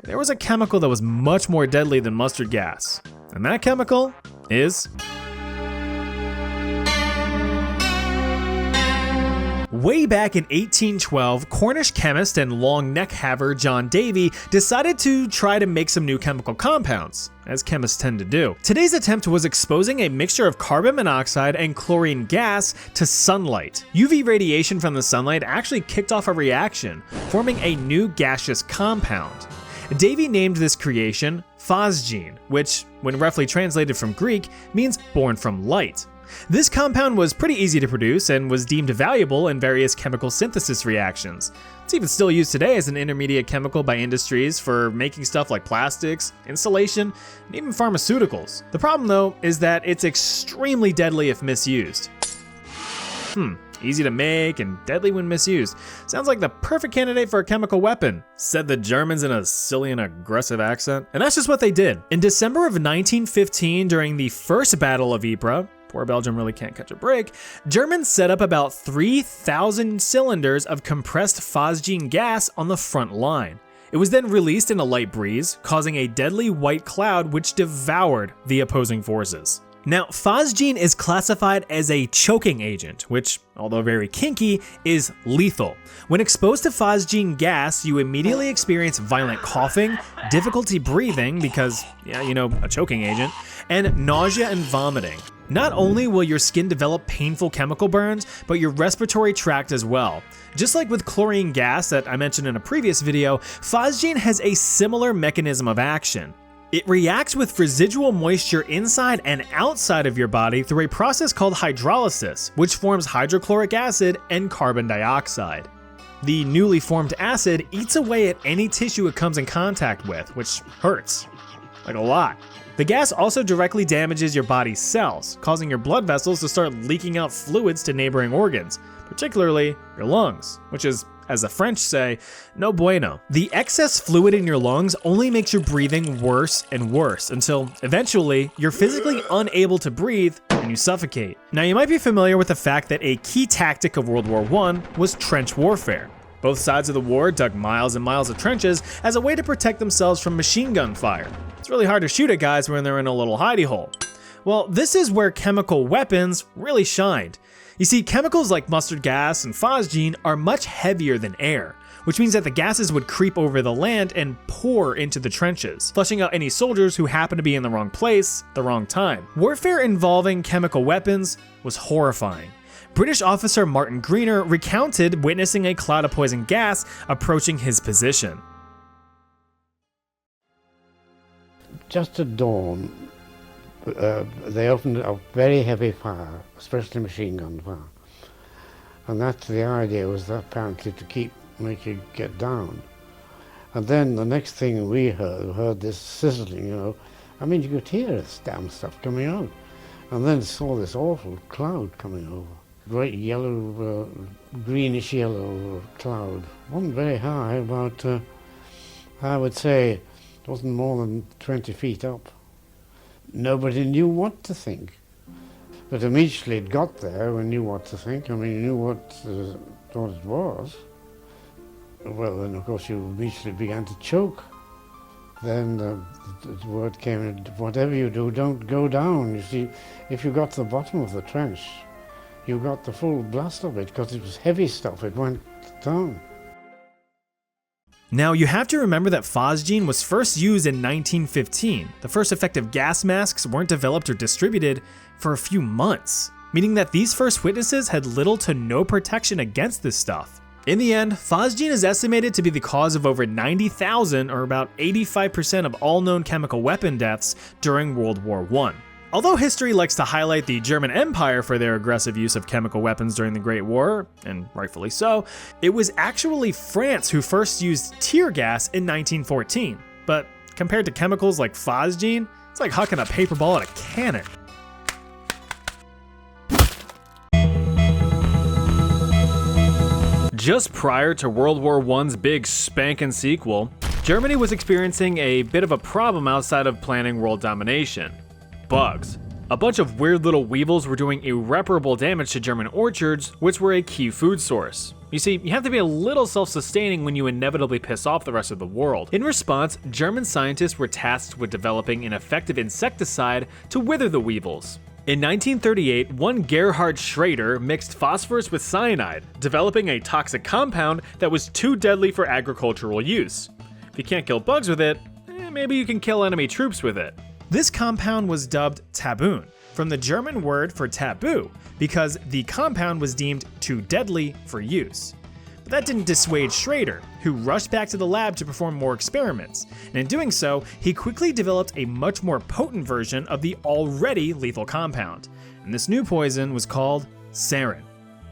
There was a chemical that was much more deadly than mustard gas, and that chemical is way back in 1812, Cornish chemist and long neck haver John Davy decided to try to make some new chemical compounds, as chemists tend to do. Today's attempt was exposing a mixture of carbon monoxide and chlorine gas to sunlight. UV radiation from the sunlight actually kicked off a reaction, forming a new gaseous compound. Davy named this creation phosgene, which, when roughly translated from Greek, means born from light. This compound was pretty easy to produce and was deemed valuable in various chemical synthesis reactions. It's even still used today as an intermediate chemical by industries for making stuff like plastics, insulation, and even pharmaceuticals. The problem though is that it's extremely deadly if misused. Easy to make and deadly when misused. Sounds like the perfect candidate for a chemical weapon, said the Germans in a silly and aggressive accent. And that's just what they did. In December of 1915, during the First Battle of Ypres, poor Belgium really can't catch a break, Germans set up about 3,000 cylinders of compressed phosgene gas on the front line. It was then released in a light breeze, causing a deadly white cloud which devoured the opposing forces. Now, phosgene is classified as a choking agent, which, although very kinky, is lethal. When exposed to phosgene gas, you immediately experience violent coughing, difficulty breathing because, a choking agent, and nausea and vomiting. Not only will your skin develop painful chemical burns, but your respiratory tract as well. Just like with chlorine gas that I mentioned in a previous video, phosgene has a similar mechanism of action. It reacts with residual moisture inside and outside of your body through a process called hydrolysis, which forms hydrochloric acid and carbon dioxide. The newly formed acid eats away at any tissue it comes in contact with, which hurts, like a lot. The gas also directly damages your body's cells, causing your blood vessels to start leaking out fluids to neighboring organs, particularly your lungs, which is, as the French say, no bueno. The excess fluid in your lungs only makes your breathing worse and worse until eventually you're physically unable to breathe and you suffocate. Now, you might be familiar with the fact that a key tactic of World War I was trench warfare. Both sides of the war dug miles and miles of trenches as a way to protect themselves from machine gun fire. It's really hard to shoot at guys when they're in a little hidey hole. Well, this is where chemical weapons really shined. You see, chemicals like mustard gas and phosgene are much heavier than air, which means that the gases would creep over the land and pour into the trenches, flushing out any soldiers who happen to be in the wrong place at the wrong time. Warfare involving chemical weapons was horrifying. British officer Martin Greener recounted witnessing a cloud of poison gas approaching his position. Just at dawn, they opened a very heavy fire, especially machine gun fire. And that's the idea, was that apparently to make you get down. And then the next thing we heard this sizzling, I mean, you could hear this damn stuff coming out. And then saw this awful cloud coming over. Great yellow, greenish yellow cloud. Wasn't very high, about, I would say, it wasn't more than 20 feet up. Nobody knew what to think. But immediately it got there, we knew what to think. I mean, you knew what it was. Well, then of course you immediately began to choke. Then the word came, whatever you do, don't go down. You see, if you got to the bottom of the trench, you got the full blast of it, because it was heavy stuff, it went down. Now, you have to remember that phosgene was first used in 1915. The first effective gas masks weren't developed or distributed for a few months, meaning that these first witnesses had little to no protection against this stuff. In the end, phosgene is estimated to be the cause of over 90,000, or about 85% of all known chemical weapon deaths during World War I. Although history likes to highlight the German Empire for their aggressive use of chemical weapons during the Great War, and rightfully so, it was actually France who first used tear gas in 1914. But compared to chemicals like phosgene, it's like hucking a paper ball at a cannon. Just prior to World War I's big spankin' sequel, Germany was experiencing a bit of a problem outside of planning world domination. Bugs. A bunch of weird little weevils were doing irreparable damage to German orchards, which were a key food source. You see, you have to be a little self-sustaining when you inevitably piss off the rest of the world. In response, German scientists were tasked with developing an effective insecticide to wither the weevils. In 1938, one Gerhard Schrader mixed phosphorus with cyanide, developing a toxic compound that was too deadly for agricultural use. If you can't kill bugs with it, maybe you can kill enemy troops with it. This compound was dubbed taboon, from the German word for taboo, because the compound was deemed too deadly for use. But that didn't dissuade Schrader, who rushed back to the lab to perform more experiments, and in doing so, he quickly developed a much more potent version of the already lethal compound. And this new poison was called sarin,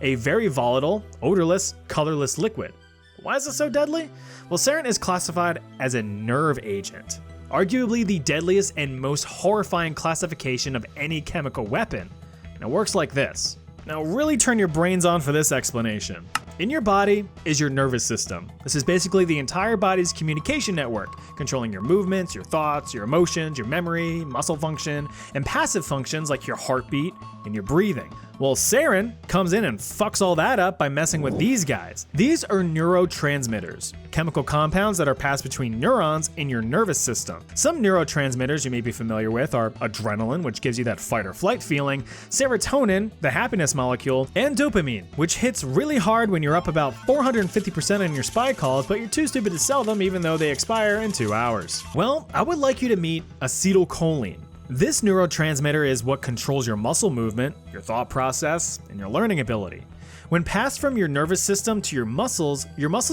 a very volatile, odorless, colorless liquid. Why is it so deadly? Well, sarin is classified as a nerve agent, arguably the deadliest and most horrifying classification of any chemical weapon. And it works like this. Now really turn your brains on for this explanation. In your body is your nervous system. This is basically the entire body's communication network, controlling your movements, your thoughts, your emotions, your memory, muscle function, and passive functions like your heartbeat and your breathing. Well, sarin comes in and fucks all that up by messing with these guys. These are neurotransmitters, chemical compounds that are passed between neurons in your nervous system. Some neurotransmitters you may be familiar with are adrenaline, which gives you that fight or flight feeling, serotonin, the happiness molecule, and dopamine, which hits really hard when you're up about 450% on your spy calls, but you're too stupid to sell them even though they expire in 2 hours. Well, I would like you to meet acetylcholine. This neurotransmitter is what controls your muscle movement, your thought process, and your learning ability. When passed from your nervous system to your muscles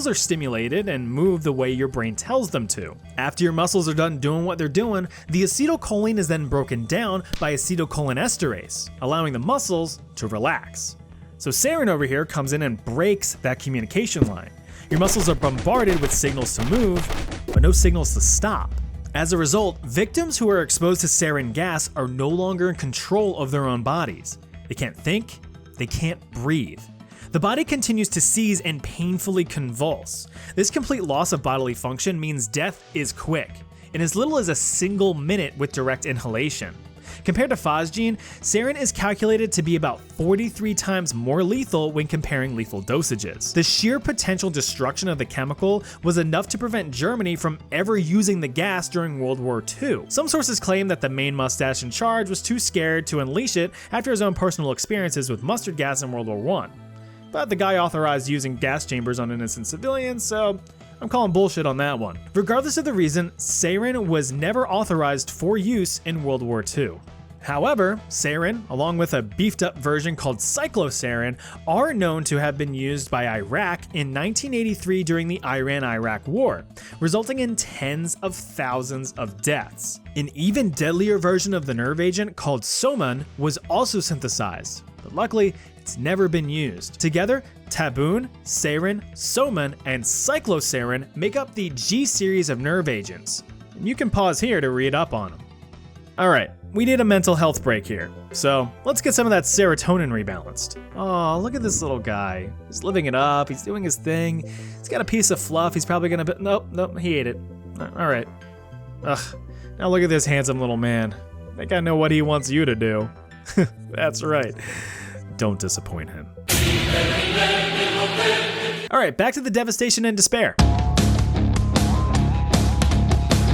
are stimulated and move the way your brain tells them to. After your muscles are done doing what they're doing, the acetylcholine is then broken down by acetylcholinesterase, allowing the muscles to relax. So sarin over here comes in and breaks that communication line. Your muscles are bombarded with signals to move, but no signals to stop. As a result, victims who are exposed to sarin gas are no longer in control of their own bodies. They can't think, they can't breathe. The body continues to seize and painfully convulse. This complete loss of bodily function means death is quick, in as little as a single minute with direct inhalation. Compared to phosgene, sarin is calculated to be about 43 times more lethal when comparing lethal dosages. The sheer potential destruction of the chemical was enough to prevent Germany from ever using the gas during World War II. Some sources claim that the main mustache in charge was too scared to unleash it after his own personal experiences with mustard gas in World War I. But the guy authorized using gas chambers on innocent civilians, so I'm calling bullshit on that one. Regardless of the reason, sarin was never authorized for use in World War II. However, sarin, along with a beefed up version called cyclosarin, are known to have been used by Iraq in 1983 during the Iran-Iraq War, resulting in tens of thousands of deaths. An even deadlier version of the nerve agent called soman was also synthesized, but luckily it's never been used. Together, taboon, sarin, soman, and cyclosarin make up the G series of nerve agents. And you can pause here to read up on them. Alright, we need a mental health break here, so let's get some of that serotonin rebalanced. Oh, look at this little guy. He's living it up, he's doing his thing. He's got a piece of fluff, he's probably gonna nope, he ate it. Alright. Ugh, now look at this handsome little man. I think I know what he wants you to do. That's right. Don't disappoint him. Alright, back to the devastation and despair.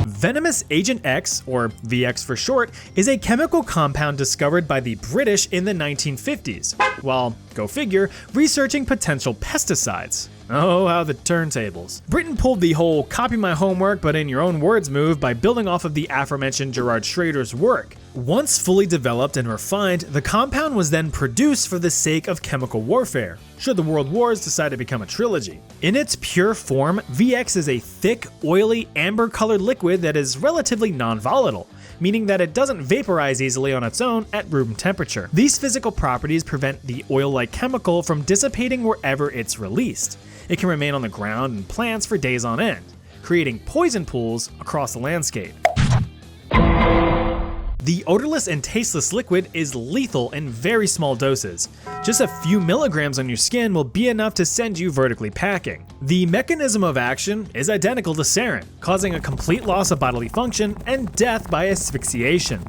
Venomous Agent X, or VX for short, is a chemical compound discovered by the British in the 1950s, while, go figure, researching potential pesticides. Oh, how the turntables. Britain pulled the whole copy my homework but in your own words move by building off of the aforementioned Gerard Schrader's work. Once fully developed and refined, the compound was then produced for the sake of chemical warfare, should the world wars decide to become a trilogy. In its pure form, VX is a thick, oily, amber-colored liquid that is relatively non-volatile, meaning that it doesn't vaporize easily on its own at room temperature. These physical properties prevent the oil-like chemical from dissipating wherever it's released. It can remain on the ground and plants for days on end, creating poison pools across the landscape. The odorless and tasteless liquid is lethal in very small doses. Just a few milligrams on your skin will be enough to send you vertically packing. The mechanism of action is identical to sarin, causing a complete loss of bodily function and death by asphyxiation.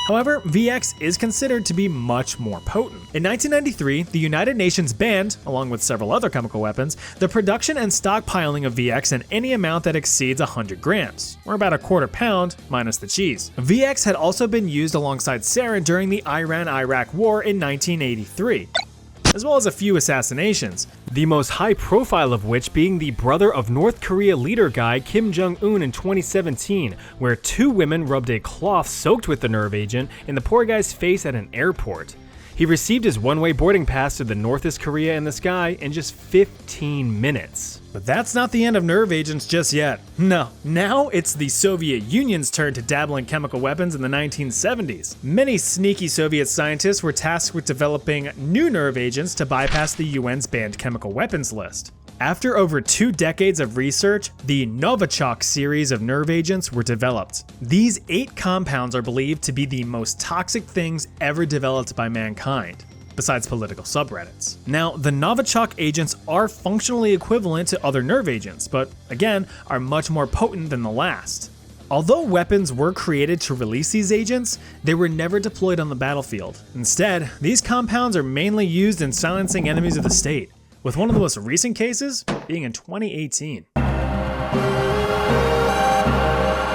However, VX is considered to be much more potent. In 1993, the United Nations banned, along with several other chemical weapons, the production and stockpiling of VX in any amount that exceeds 100 grams, or about a quarter pound minus the cheese. VX had also been used alongside sarin during the Iran-Iraq War in 1983. As well as a few assassinations, the most high profile of which being the brother of North Korea leader guy Kim Jong-un in 2017, where two women rubbed a cloth soaked with the nerve agent in the poor guy's face at an airport. He received his one-way boarding pass to the Northeast Korea in the sky in just 15 minutes. But that's not the end of nerve agents just yet. No, now it's the Soviet Union's turn to dabble in chemical weapons in the 1970s. Many sneaky Soviet scientists were tasked with developing new nerve agents to bypass the UN's banned chemical weapons list. After over 2 decades of research, the Novichok series of nerve agents were developed. These 8 compounds are believed to be the most toxic things ever developed by mankind, besides political subreddits. Now, the Novichok agents are functionally equivalent to other nerve agents, but again, are much more potent than the last. Although weapons were created to release these agents, they were never deployed on the battlefield. Instead, these compounds are mainly used in silencing enemies of the state, with one of the most recent cases being in 2018.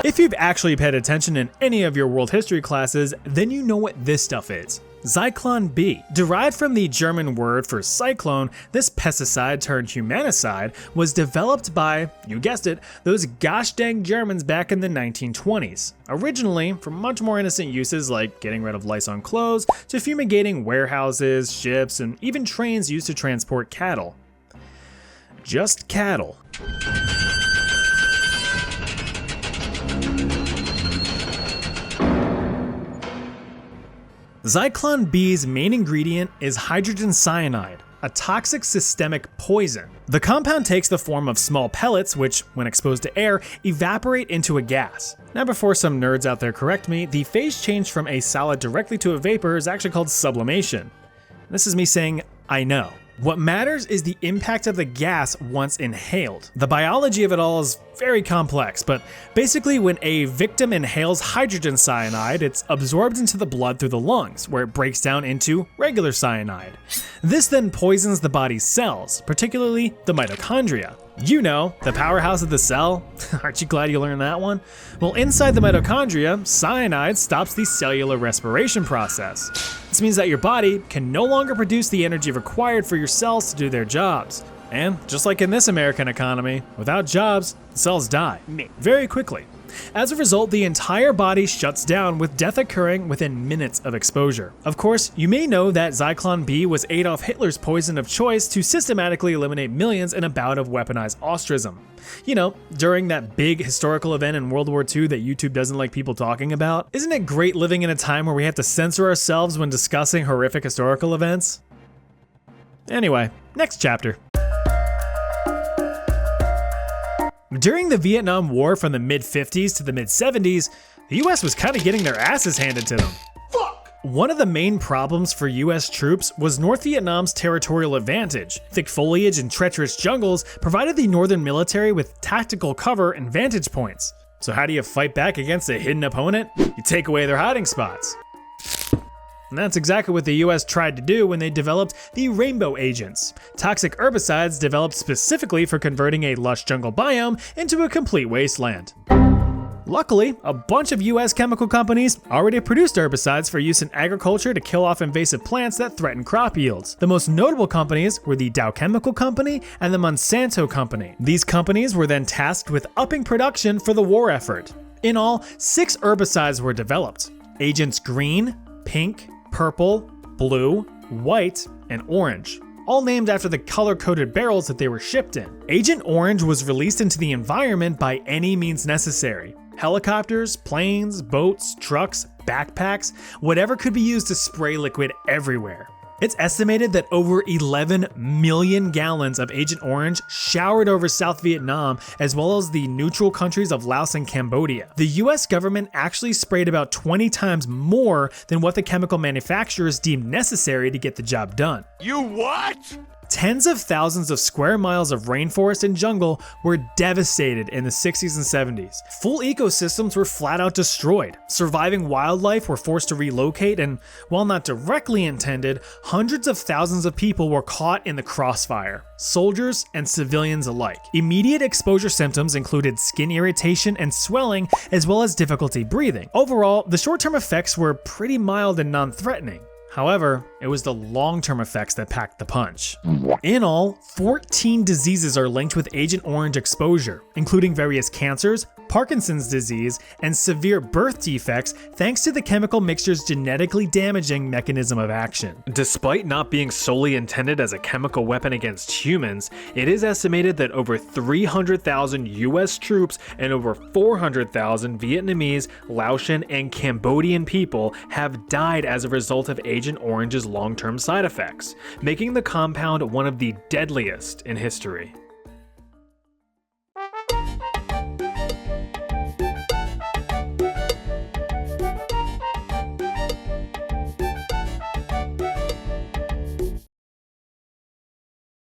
If you've actually paid attention in any of your world history classes, then you know what this stuff is. Zyklon B. Derived from the German word for cyclone, this pesticide turned humanicide was developed by, you guessed it, those gosh dang Germans back in the 1920s. Originally for much more innocent uses like getting rid of lice on clothes, to fumigating warehouses, ships, and even trains used to transport cattle. Just cattle. Zyklon B's main ingredient is hydrogen cyanide, a toxic systemic poison. The compound takes the form of small pellets which, when exposed to air, evaporate into a gas. Now before some nerds out there correct me, the phase change from a solid directly to a vapor is actually called sublimation. This is me saying, I know. What matters is the impact of the gas once inhaled. The biology of it all is very complex, but basically when a victim inhales hydrogen cyanide, it's absorbed into the blood through the lungs, where it breaks down into regular cyanide. This then poisons the body's cells, particularly the mitochondria. You know, the powerhouse of the cell. Aren't you glad you learned that one? Well, inside the mitochondria, cyanide stops the cellular respiration process. This means that your body can no longer produce the energy required for your cells to do their jobs. And just like in this American economy, without jobs, the cells die very quickly. As a result, the entire body shuts down, with death occurring within minutes of exposure. Of course, you may know that Zyklon B was Adolf Hitler's poison of choice to systematically eliminate millions in a bout of weaponized ostracism. You know, during that big historical event in World War II that YouTube doesn't like people talking about. Isn't it great living in a time where we have to censor ourselves when discussing horrific historical events? Anyway, next chapter. During the Vietnam War from the mid-50s to the mid-70s, the US was kind of getting their asses handed to them. One of the main problems for US troops was North Vietnam's territorial advantage. Thick foliage and treacherous jungles provided the northern military with tactical cover and vantage points. So how do you fight back against a hidden opponent? You take away their hiding spots. And that's exactly what the US tried to do when they developed the Rainbow Agents, toxic herbicides developed specifically for converting a lush jungle biome into a complete wasteland. Luckily, a bunch of US chemical companies already produced herbicides for use in agriculture to kill off invasive plants that threaten crop yields. The most notable companies were the Dow Chemical Company and the Monsanto Company. These companies were then tasked with upping production for the war effort. In all, 6 herbicides were developed: Agents Green, Pink, Purple, Blue, White, and Orange, all named after the color-coded barrels that they were shipped in. Agent Orange was released into the environment by any means necessary. Helicopters, planes, boats, trucks, backpacks, whatever could be used to spray liquid everywhere. It's estimated that over 11 million gallons of Agent Orange showered over South Vietnam, as well as the neutral countries of Laos and Cambodia. The US government actually sprayed about 20 times more than what the chemical manufacturers deemed necessary to get the job done. You what? Tens of thousands of square miles of rainforest and jungle were devastated in the 60s and 70s. Full ecosystems were flat out destroyed. Surviving wildlife were forced to relocate, and while not directly intended, hundreds of thousands of people were caught in the crossfire, soldiers and civilians alike. Immediate exposure symptoms included skin irritation and swelling, as well as difficulty breathing. Overall, the short-term effects were pretty mild and non-threatening. However, it was the long-term effects that packed the punch. In all, 14 diseases are linked with Agent Orange exposure, including various cancers, Parkinson's disease, and severe birth defects thanks to the chemical mixture's genetically damaging mechanism of action. Despite not being solely intended as a chemical weapon against humans, it is estimated that over 300,000 US troops and over 400,000 Vietnamese, Laotian, and Cambodian people have died as a result of Agent Orange's long-term side effects, making the compound one of the deadliest in history.